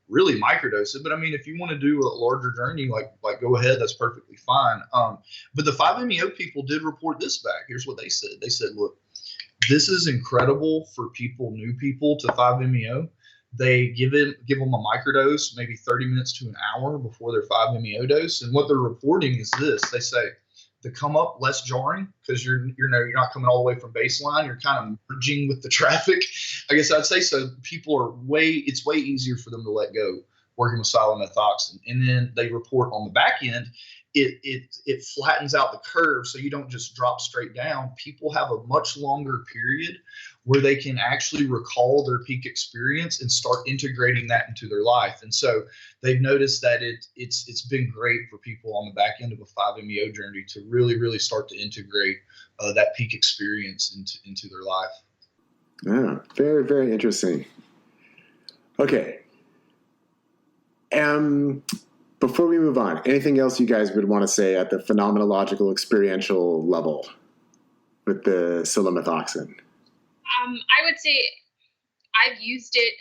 really microdose it. But I mean, if you want to do a larger journey, like go ahead, that's perfectly fine. But the 5-MeO people did report this back. Here's what they said. They said, look, this is incredible for new people to 5-MeO. They give them a microdose, maybe 30 minutes to an hour before their 5-MeO dose. And what they're reporting is this. They say the come up less jarring because you're not coming all the way from baseline. You're kind of merging with the traffic. I guess I'd say so. People are it's way easier for them to let go working with psilomethoxin. And then they report on the back end, it flattens out the curve so you don't just drop straight down. People have a much longer period where they can actually recall their peak experience and start integrating that into their life. And so they've noticed that it's been great for people on the back end of a 5-MeO journey to really, really start to integrate that peak experience into their life. Yeah, very, very interesting. Okay. Before we move on, anything else you guys would want to say at the phenomenological experiential level with the psilomethoxin? I would say I've used it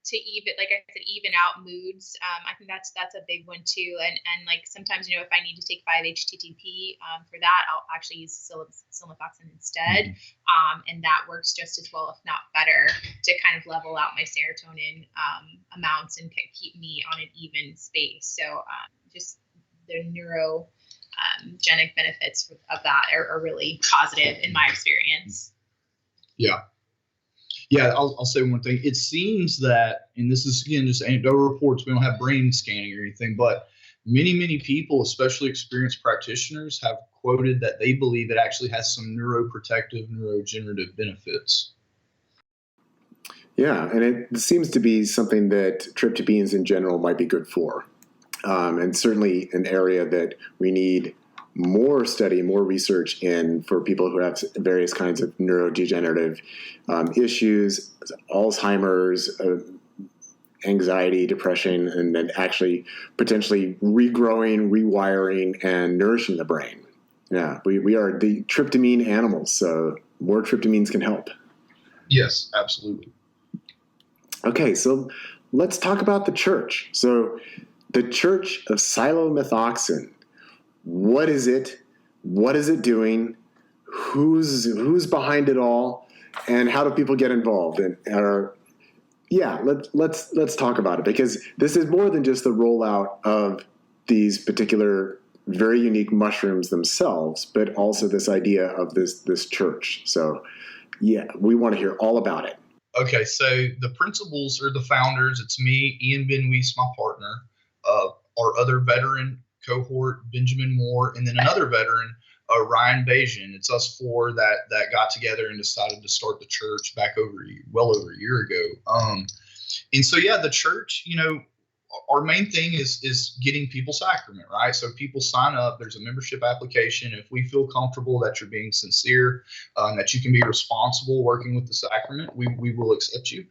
to even out moods. I think that's a big one too. And sometimes, if I need to take 5-HTTP for that, I'll actually use psilomethoxin instead. And that works just as well, if not better, to kind of level out my serotonin amounts and keep me on an even space. So just the neurogenic benefits of that are really positive in my experience. Yeah, I'll say one thing. It seems that, and this is, again, just anecdotal reports, we don't have brain scanning or anything, but many people, especially experienced practitioners, have quoted that they believe it actually has some neuroprotective, neurogenerative benefits. Yeah, and it seems to be something that tryptamines in general might be good for. And certainly an area that we need more study, more research in for people who have various kinds of neurodegenerative issues, Alzheimer's, anxiety, depression, and then actually potentially regrowing, rewiring, and nourishing the brain. Yeah, we are the tryptamine animals, so more tryptamines can help. Yes, absolutely. Okay, so let's talk about the church. So the Church of Psilomethoxin. What is it? What is it doing? Who's behind it all? And how do people get involved? Let's talk about it, because this is more than just the rollout of these particular very unique mushrooms themselves, but also this idea of this church. So yeah, we want to hear all about it. Okay, so the principals are the founders. It's me, Ian Ben Weiss, my partner, our other veteran cohort, Benjamin Moore, and then another veteran, Ryan Bajan. It's us four that got together and decided to start the church back well over a year ago. And so, yeah, the church, our main thing is getting people sacrament, right? So people sign up. There's a membership application. If we feel comfortable that you're being sincere, that you can be responsible working with the sacrament, we will accept you.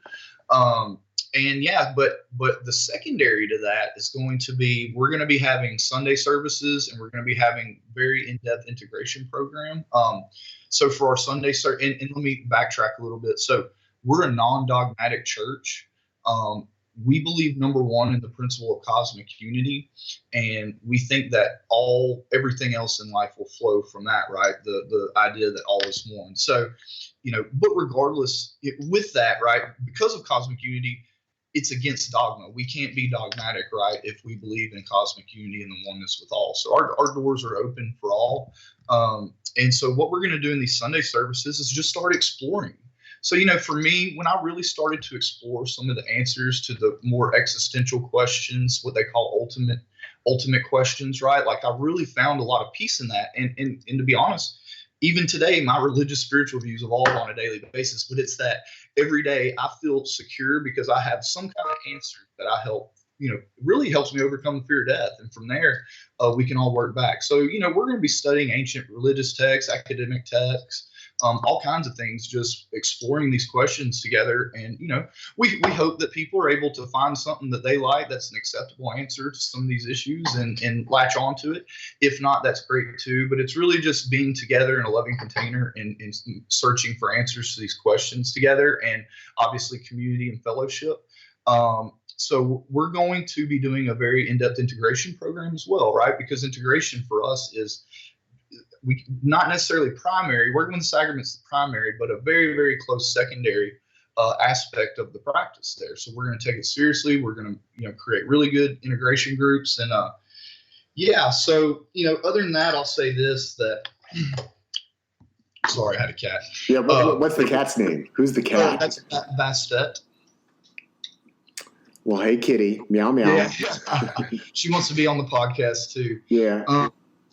And yeah, but the secondary to that is going to be, we're going to be having Sunday services, and we're going to be having very in-depth integration program. So for our Sunday and let me backtrack a little bit. So we're a non-dogmatic church. we believe, number one, in the principle of cosmic unity, and we think that everything else in life will flow from that, right? The idea that all is one. So, but regardless, with that, right, because of cosmic unity, it's against dogma. We can't be dogmatic, right, if we believe in cosmic unity and the oneness with all. So our doors are open for all. And so what we're going to do in these Sunday services is just start exploring. So, for me, when I really started to explore some of the answers to the more existential questions, what they call ultimate questions, right? Like, I really found a lot of peace in that. And to be honest, even today, my religious spiritual views evolve on a daily basis, but it's that every day I feel secure because I have some kind of answer that really helps me overcome the fear of death. And from there, we can all work back. So, we're going to be studying ancient religious texts, academic texts, all kinds of things, just exploring these questions together. And, we hope that people are able to find something that they like that's an acceptable answer to some of these issues and latch onto it. If not, that's great too. But it's really just being together in a loving container and searching for answers to these questions together, and obviously community and fellowship. So we're going to be doing a very in-depth integration program as well, right? Because integration for us is not necessarily primary. Working with the sacrament's the primary, but a very, very close secondary aspect of the practice there. So we're going to take it seriously. We're going to, create really good integration groups. And so, other than that, I'll say this, that, sorry, I had a cat. Yeah, what's the cat's name? Who's the cat? That's Bastet. Well, hey, kitty. Meow, meow. Yeah. She wants to be on the podcast too. Yeah.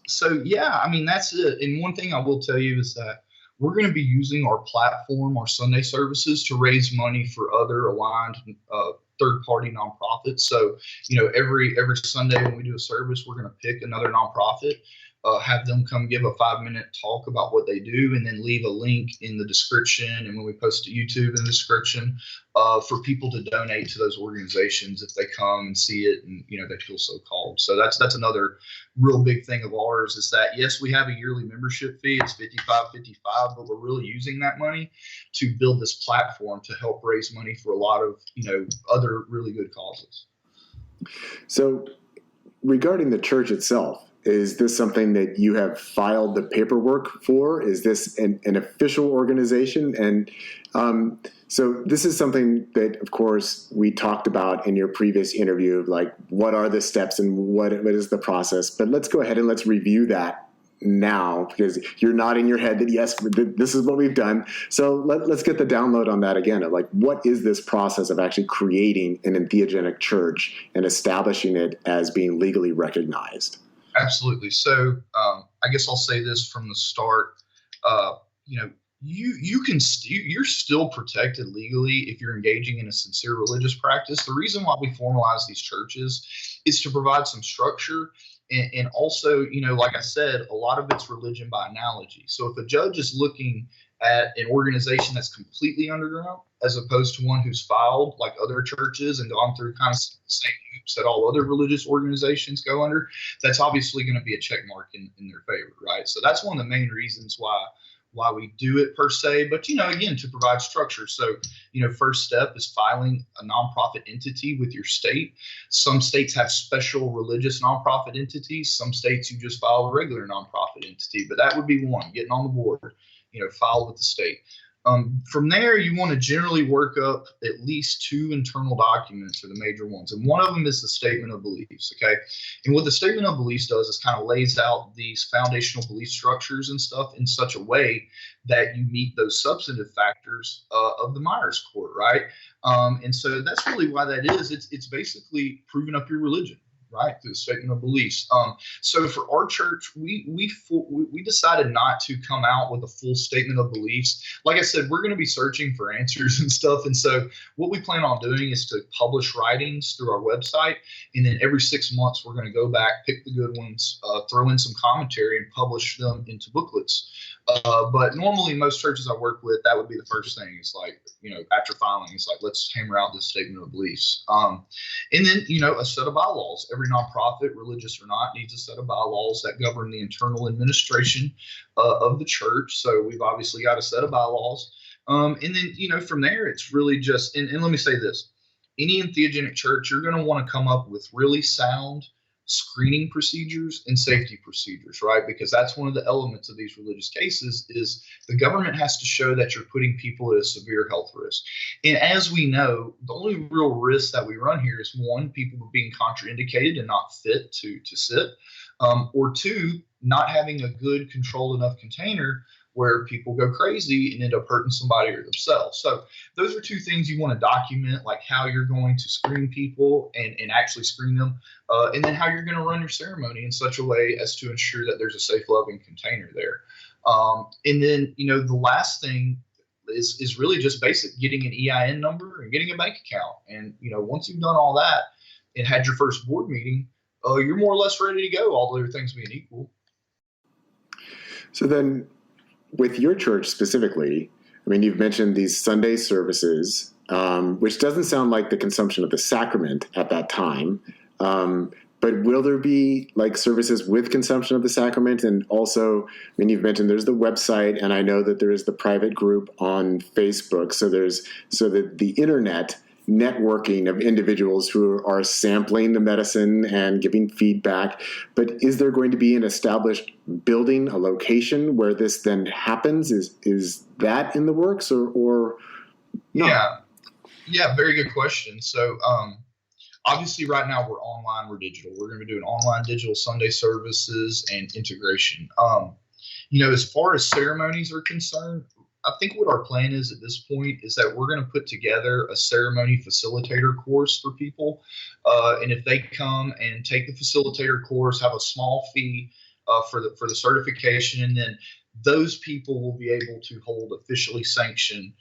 That's it. And one thing I will tell you is that we're going to be using our platform, our Sunday services, to raise money for other aligned third-party nonprofits. So, every Sunday when we do a service, we're going to pick another nonprofit, have them come give a 5-minute talk about what they do, and then leave a link in the description. And when we post to YouTube in the description, for people to donate to those organizations if they come and see it and, they feel so called. So that's another real big thing of ours, is that, yes, we have a yearly membership fee. It's $55.55, but we're really using that money to build this platform to help raise money for a lot of, other really good causes. So regarding the church itself, is this something that you have filed the paperwork for? Is this an official organization? And so this is something that, of course, we talked about in your previous interview of like, what are the steps and what is the process? But let's go ahead and let's review that now, because you're nodding your head that, yes, this is what we've done. So let's get the download on that again of like, what is this process of actually creating an entheogenic church and establishing it as being legally recognized? Absolutely. So I guess I'll say this from the start. You're still protected legally if you're engaging in a sincere religious practice. The reason why we formalize these churches is to provide some structure. And also, like I said, a lot of it's religion by analogy. So if a judge is looking at an organization that's completely underground, as opposed to one who's filed like other churches and gone through kind of the same hoops that all other religious organizations go under, that's obviously going to be a check mark in their favor, right? So that's one of the main reasons why we do it per se. But, again, to provide structure. So, first step is filing a nonprofit entity with your state. Some states have special religious nonprofit entities. Some states you just file a regular nonprofit entity. But that would be one, getting on the board, file with the state. From there, you want to generally work up at least 2 internal documents are the major ones. And one of them is the statement of beliefs. Okay. And what the statement of beliefs does is kind of lays out these foundational belief structures and stuff in such a way that you meet those substantive factors of the Myers Court. Right. And so that's really why that is. It's basically proving up your religion. Right, through the statement of beliefs. So for our church, we decided not to come out with a full statement of beliefs. Like I said, we're going to be searching for answers and stuff. And so what we plan on doing is to publish writings through our website. And then every 6 months, we're going to go back, pick the good ones, throw in some commentary and publish them into booklets. But normally most churches I work with, that would be the first thing. It's like, after filing, it's like, let's hammer out this statement of beliefs. And then, a set of bylaws. Every nonprofit, religious or not, needs a set of bylaws that govern the internal administration of the church. So we've obviously got a set of bylaws. And then, from there, it's really just, and let me say this. any entheogenic church, you're going to want to come up with really sound screening procedures and safety procedures, right? Because that's one of the elements of these religious cases is the government has to show that you're putting people at a severe health risk. And as we know, the only real risk that we run here is one, people being contraindicated and not fit to sit, or two, not having a good controlled enough container where people go crazy and end up hurting somebody or themselves. So those are two things you want to document, like how you're going to screen people and actually screen them, and then how you're going to run your ceremony in such a way as to ensure that there's a safe, loving container there. And then, the last thing is really just basic, getting an EIN number and getting a bank account. And, once you've done all that and had your first board meeting, you're more or less ready to go, all other things being equal. So then, with your church specifically, I mean, you've mentioned these Sunday services, which doesn't sound like the consumption of the sacrament at that time. But will there be like services with consumption of the sacrament? And also, I mean, you've mentioned there's the website, and I know that there is the private group on Facebook. So that the internet networking of individuals who are sampling the medicine and giving feedback. But is there going to be an established building, a location where this then happens? Is that in the works or no? Yeah, very good question. So obviously right now we're online, we're digital. We're going to be doing online digital Sunday services and integration. As far as ceremonies are concerned, I think what our plan is at this point is that we're going to put together a ceremony facilitator course for people. And if they come and take the facilitator course, have a small fee for the certification, and then those people will be able to hold officially sanctioned,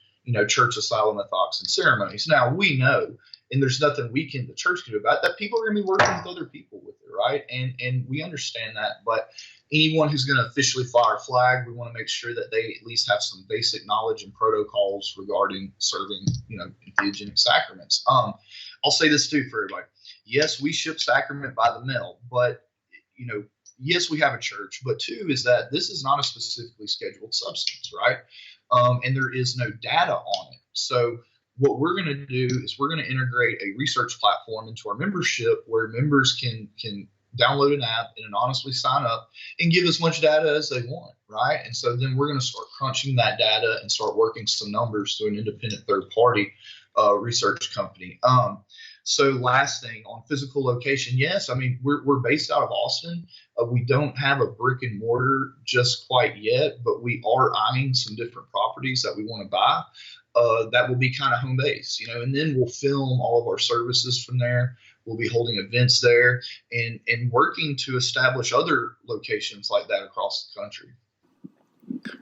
Church of Psilomethoxin ceremonies. Now we know, and there's nothing the church can do about it, that people are going to be working with other people with it, right? And we understand that, but anyone who's going to officially fly our flag, we want to make sure that they at least have some basic knowledge and protocols regarding serving, entheogenic sacraments. I'll say this too for everybody. Yes, we ship sacrament by the mail, but, yes, we have a church, but two is that this is not a specifically scheduled substance, right? And there is no data on it. So what we're going to do is we're going to integrate a research platform into our membership where members can download an app and anonymously sign up and give as much data as they want, right? And so then we're going to start crunching that data and start working some numbers through an independent third-party research company. So last thing on physical location, yes, I mean, we're based out of Austin. We don't have a brick and mortar just quite yet, but we are eyeing some different properties that we want to buy. That will be kind of home base, and then we'll film all of our services from there. We'll be holding events there and working to establish other locations like that across the country.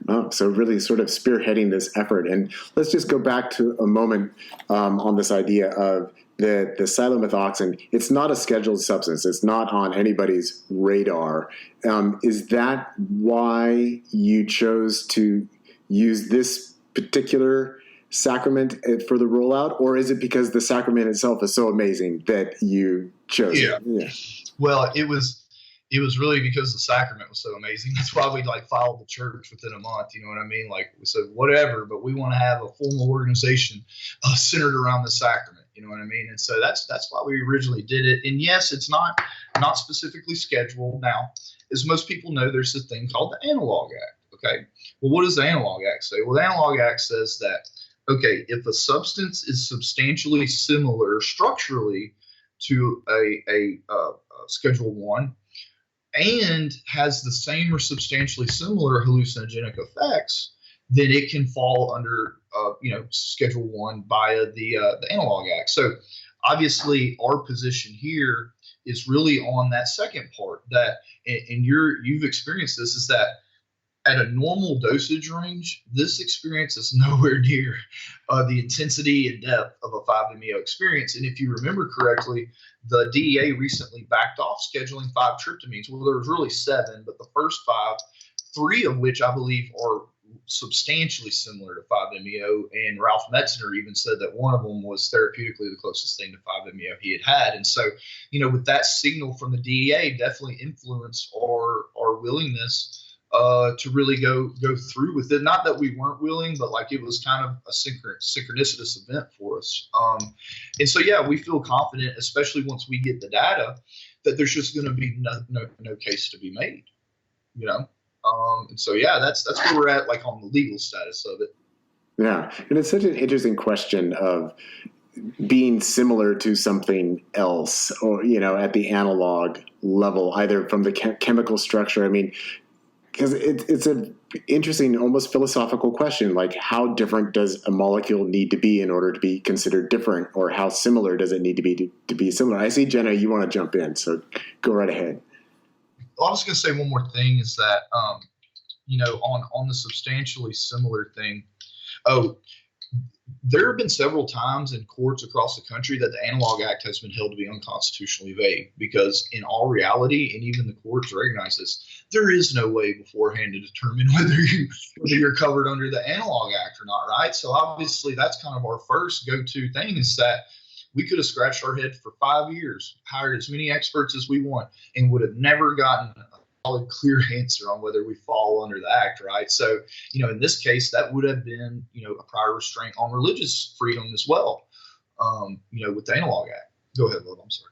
Oh, so really sort of spearheading this effort. And let's just go back to a moment on this idea of the psilomethoxin. It's not a scheduled substance. It's not on anybody's radar. Is that why you chose to use this particular sacrament for the rollout, or is it because the sacrament itself is so amazing that you chose it? Yeah. Well, it was really because the sacrament was so amazing. That's why we filed the church within a month. You know what I mean? We said whatever, but we want to have a formal organization centered around the sacrament. You know what I mean? And so that's why we originally did it. And yes, it's not specifically scheduled. Now, as most people know, there's this thing called the Analog Act. Okay. Well, what does the Analog Act say? Well, the Analog Act says that, okay, if a substance is substantially similar structurally to a Schedule 1 and has the same or substantially similar hallucinogenic effects, then it can fall under Schedule 1 via the Analog Act. So obviously our position here is really on that second part, that, and you've experienced this, is that at a normal dosage range, this experience is nowhere near the intensity and depth of a 5-MeO experience. And if you remember correctly, the DEA recently backed off scheduling 5 tryptamines. Well, there was really 7, but the first 5, 3 of which I believe are substantially similar to 5-MeO. And Ralph Metzner even said that one of them was therapeutically the closest thing to 5-MeO he had. And so, with that signal from the DEA definitely influenced our willingness to really go through with it. Not that we weren't willing, but like it was kind of a synchronicitous event for us. And so, yeah, we feel confident, especially once we get the data, that there's just going to be no case to be made, you know? And so, yeah, that's where we're at, like on the legal status of it. Yeah. And it's such an interesting question of being similar to something else, or, you know, at the analog level, either from the chemical structure. I mean, because it's an interesting, almost philosophical question, like how different does a molecule need to be in order to be considered different, or how similar does it need to be similar? I see, Jenna, you want to jump in, so go right ahead. Well, I was going to say one more thing is that, you know, on the substantially similar thing, there have been several times in courts across the country that the Analog Act has been held to be unconstitutionally vague, because in all reality, and even the courts recognize this, there is no way beforehand to determine whether you're covered under the Analog Act or not, right? So obviously that's kind of our first go-to thing, is that we could have scratched our head for 5 years, hired as many experts as we want, and would have never gotten a solid, clear answer on whether we fall under the act, right? So, you know, in this case, that would have been, you know, a prior restraint on religious freedom as well, you know, with the Analog Act. Go ahead, Lil, I'm sorry.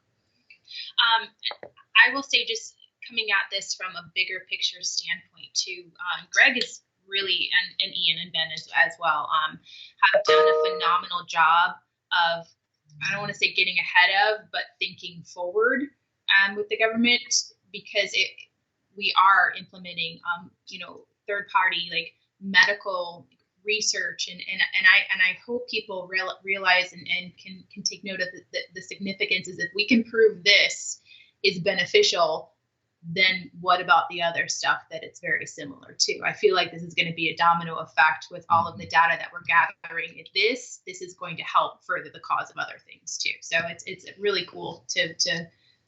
I will say, just coming at this from a bigger picture standpoint too, Greg is really, and Ian and Ben as well, have done a phenomenal job of, I don't want to say getting ahead of, but thinking forward with the government, because we are implementing, you know, third party, like medical research, and I hope people realize and can take note of the significance is, if we can prove this is beneficial, then what about the other stuff that it's very similar to? I feel like this is going to be a domino effect with all of the data that we're gathering. This is going to help further the cause of other things too. So it's really cool to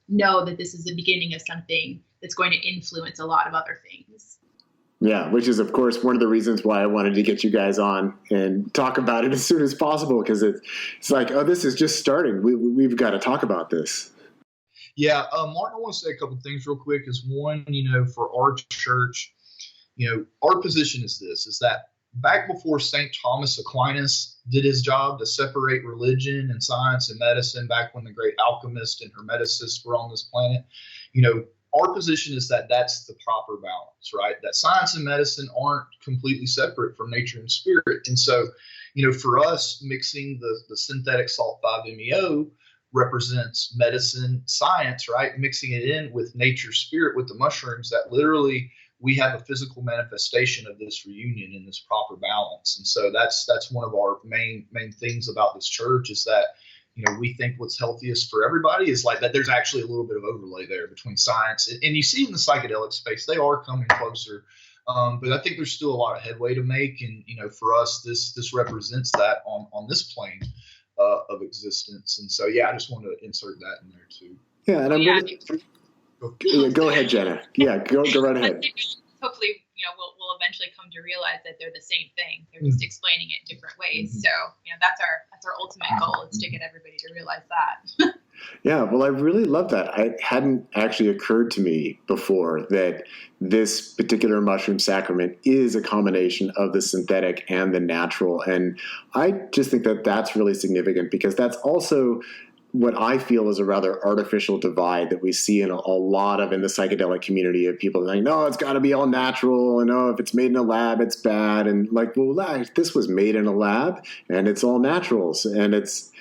know that this is the beginning of something that's going to influence a lot of other things. Yeah, which is, of course, one of the reasons why I wanted to get you guys on and talk about it as soon as possible, because it's like, oh, this is just starting. We've got to talk about this. Yeah, Martin, I want to say a couple of things real quick. Is one, you know, for our church, you know, our position is this, is that back before St. Thomas Aquinas did his job to separate religion and science and medicine, back when the great alchemists and hermeticists were on this planet, you know, our position is that that's the proper balance, right? That science and medicine aren't completely separate from nature and spirit. And so, you know, for us, mixing the synthetic salt 5-MeO represents medicine, science, right? Mixing it in with nature, spirit, with the mushrooms, that literally we have a physical manifestation of this reunion in this proper balance. And so that's one of our main things about this church, is that, you know, we think what's healthiest for everybody is like that. There's actually a little bit of overlay there between science and you see in the psychedelic space, they are coming closer. But I think there's still a lot of headway to make. And, you know, for us, this represents that on this plane of existence. And so, yeah, I just wanted to insert that in there too. Yeah. And go ahead, Jenna. Yeah, go right ahead. Hopefully, you know, we'll eventually come to realize that they're the same thing. They're just explaining it different ways. Mm-hmm. So, you know, that's our ultimate goal, is to get everybody to realize that. Yeah, well, I really love that. It hadn't actually occurred to me before that this particular mushroom sacrament is a combination of the synthetic and the natural. And I just think that that's really significant, because that's also what I feel is a rather artificial divide that we see in a lot of in the psychedelic community, of people like, no, it's got to be all natural, and if it's made in a lab, it's bad. And like, well, this was made in a lab and it's all naturals. And it's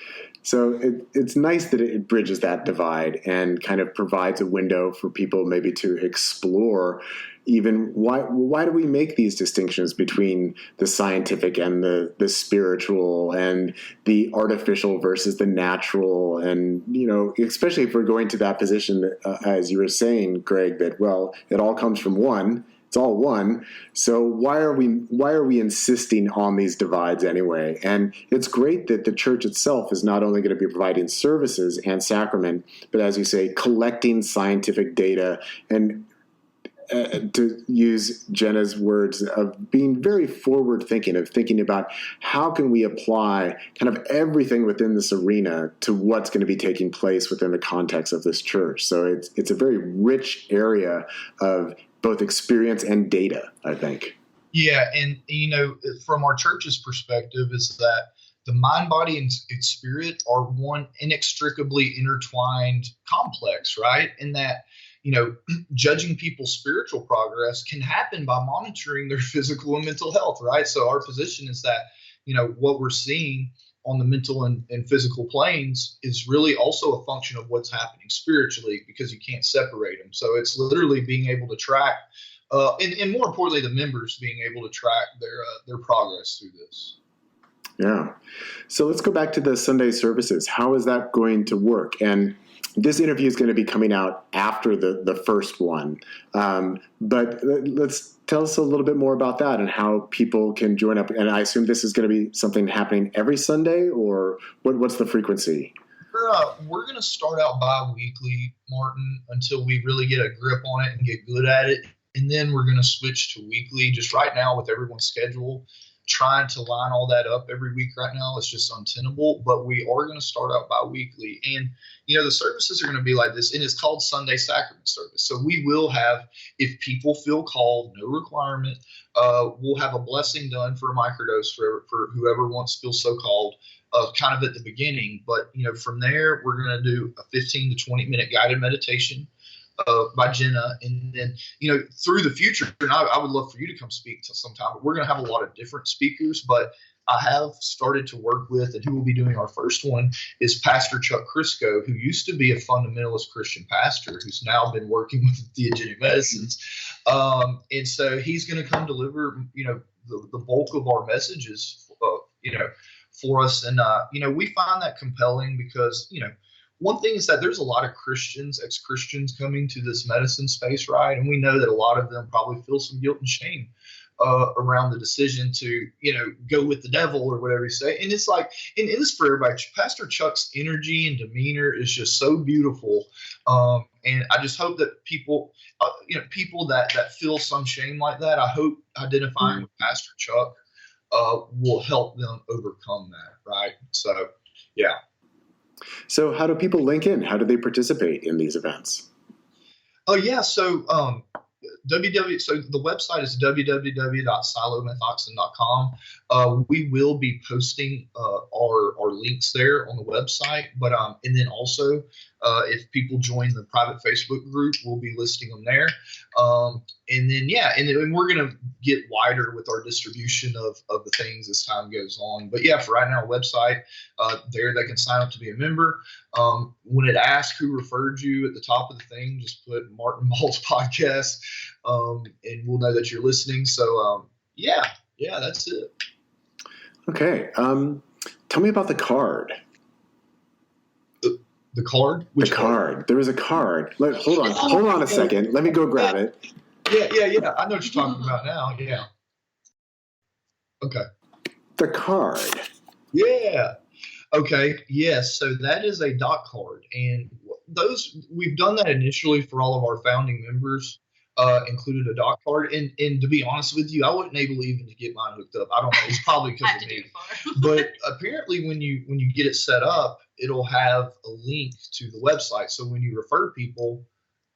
nice that it bridges that divide and kind of provides a window for people maybe to explore even why do we make these distinctions between the scientific and the spiritual, and the artificial versus the natural. And, you know, especially if we're going to that position, as you were saying, Greg, that, well, it all comes from one. It's all one. So why are we insisting on these divides anyway? And it's great that the church itself is not only going to be providing services and sacrament, but, as you say, collecting scientific data, and to use Jenna's words, of being very forward thinking, of thinking about how can we apply kind of everything within this arena to what's going to be taking place within the context of this church. So it's a very rich area of both experience and data, I think. Yeah, and from our church's perspective, is that the mind, body, and spirit are one inextricably intertwined complex, right? And that, judging people's spiritual progress can happen by monitoring their physical and mental health, right? So our position is that, what we're seeing on the mental and physical planes is really also a function of what's happening spiritually, because you can't separate them. So it's literally being able to track, and more importantly, the members being able to track their progress through this. Yeah. So let's go back to the Sunday services. How is that going to work? And this interview is going to be coming out after the first one. But let's tell us a little bit more about that and how people can join up. And I assume this is going to be something happening every Sunday, or what's the frequency? We're going to start out bi-weekly, Martin, until we really get a grip on it and get good at it. And then we're going to switch to weekly. Just right now with everyone's schedule, trying to line all that up every week right now, it's just untenable. But we are going to start out bi-weekly. And, the services are going to be like this. And it's called Sunday Sacrament Service. So we will have, if people feel called, no requirement, we'll have a blessing done for a microdose for whoever feels so called, kind of at the beginning. But, from there, we're going to do a 15 to 20-minute guided meditation by Jenna. And then, through the future, and I would love for you to come speak to sometime, but we're going to have a lot of different speakers. But I have started to work with, and who will be doing our first one is Pastor Chuck Crisco, who used to be a fundamentalist Christian pastor, who's now been working with Entheogenic medicines. And so he's going to come deliver, the bulk of our messages, for us. And, we find that compelling because, one thing is that there's a lot of ex-Christians coming to this medicine space, right? And we know that a lot of them probably feel some guilt and shame around the decision to, go with the devil or whatever you say. And it's like, and it is for everybody. Pastor Chuck's energy and demeanor is just so beautiful. And I just hope that people, people that feel some shame like that, I hope identifying with Pastor Chuck will help them overcome that, right? So, yeah. So how do people link in? How do they participate in these events? Oh, yeah. So so the website is www.psilomethoxin.com. We will be posting our links there on the website, but and then also if people join the private Facebook group, we'll be listing them there. And then and we're going to get wider with our distribution of the things as time goes on. But yeah, for right now, website there they can sign up to be a member. When it asks who referred you at the top of the thing, just put Martin Ball's podcast. And we'll know that you're listening. So, yeah, that's it. Okay. Tell me about the card. The card? Which card? There was a card. Hold on a second. Let me go grab it. Yeah. I know what you're talking about now. Yeah. Okay. The card. Yeah. Okay. Yes. So that is a doc card. And we've done that initially for all of our founding members. Included a doc card, and to be honest with you, I wasn't able even to get mine hooked up. I don't know. It's probably because of me. But apparently, when you get it set up, it'll have a link to the website. So when you refer people,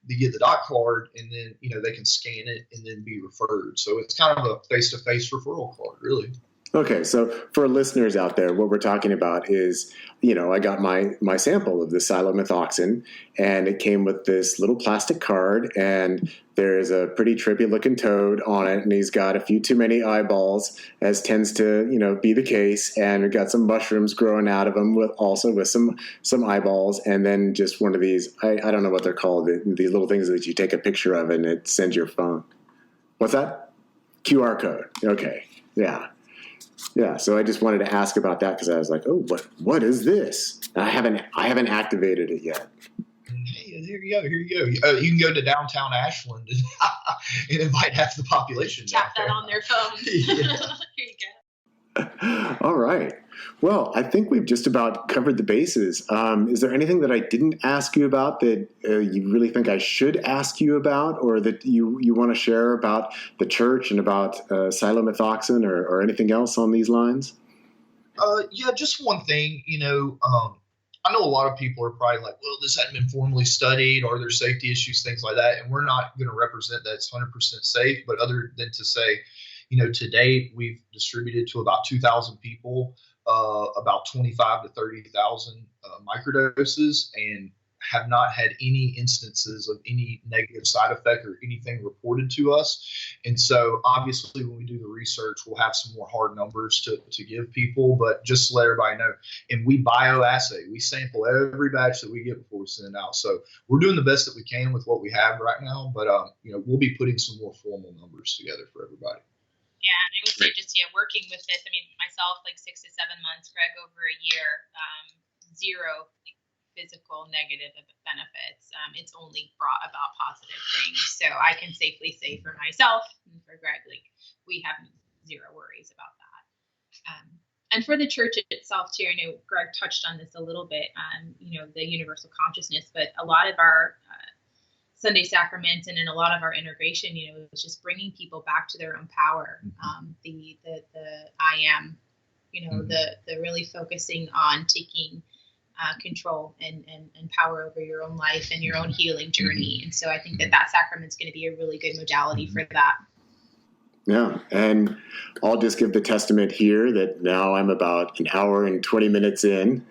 they get the doc card, and then they can scan it and then be referred. So it's kind of a face-to-face referral card, really. Okay, so for listeners out there, what we're talking about is, I got my sample of the Psilomethoxin, and it came with this little plastic card, and there's a pretty trippy looking toad on it, and he's got a few too many eyeballs, as tends to, be the case, and we've got some mushrooms growing out of him with some eyeballs, and then just one of these, I don't know what they're called, these little things that you take a picture of and it sends your phone. What's that? QR code. Okay, yeah. Yeah, so I just wanted to ask about that because I was like, oh, what is this? And I haven't activated it yet. Hey, here you go. You can go to downtown Ashland and invite half the population. Tap that on their phone. Yeah. Here you go. All right. Well, I think we've just about covered the bases. Is there anything that I didn't ask you about that you really think I should ask you about, or that you want to share about the church and about Psilomethoxin or anything else on these lines? Yeah, just one thing. I know a lot of people are probably like, well, this hadn't been formally studied, or there's safety issues, things like that. And we're not going to represent that it's 100% safe, but other than to say, to date, we've distributed to about 2,000 people, about 25 to 30,000 microdoses, and have not had any instances of any negative side effect or anything reported to us. And so obviously when we do the research, we'll have some more hard numbers to give people, but just to let everybody know, and we bioassay, we sample every batch that we get before we send it out. So we're doing the best that we can with what we have right now, but we'll be putting some more formal numbers together for everybody. Yeah, and I would say just, working with this, I mean, myself, like 6 to 7 months, Greg, over a year, zero physical negative benefits. It's only brought about positive things. So I can safely say for myself and for Greg, like, we have zero worries about that. And for the church itself too, I know Greg touched on this a little bit, the universal consciousness, but a lot of our Sunday sacraments and in a lot of our integration, it's just bringing people back to their own power. The I am, the really focusing on taking control and power over your own life and your own healing journey. And so I think that sacrament's going to be a really good modality for that. Yeah, and I'll just give the testament here that now I'm about an hour and 20 minutes in.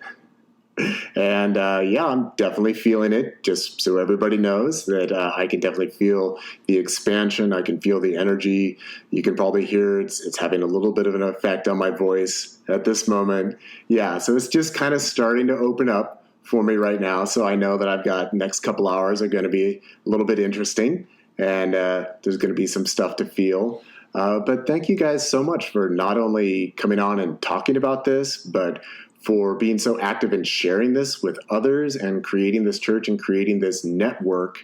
And I'm definitely feeling it, just so everybody knows that I can definitely feel the expansion. I can feel the energy. You can probably hear it's having a little bit of an effect on my voice at this moment. Yeah, so it's just kind of starting to open up for me right now. So I know that I've got next couple hours are going to be a little bit interesting, and there's going to be some stuff to feel. But thank you guys so much for not only coming on and talking about this, but for being so active in sharing this with others and creating this church and creating this network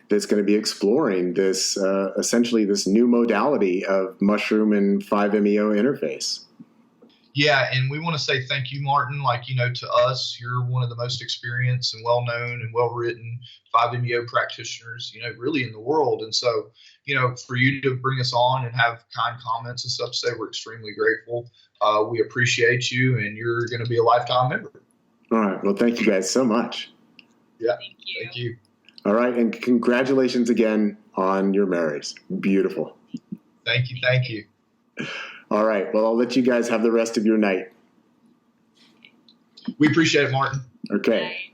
that's going to be exploring this, essentially this new modality of mushroom and 5-MeO interface. Yeah, and we want to say thank you, Martin. To us, you're one of the most experienced and well-known and well-written 5-MeO practitioners, really in the world. And so, for you to bring us on and have kind comments and stuff to say, we're extremely grateful. We appreciate you, and you're going to be a lifetime member. All right. Well, thank you guys so much. Yeah. Thank you. All right. And congratulations again on your marriage. Beautiful. Thank you. All right. Well, I'll let you guys have the rest of your night. We appreciate it, Martin. Okay. Bye.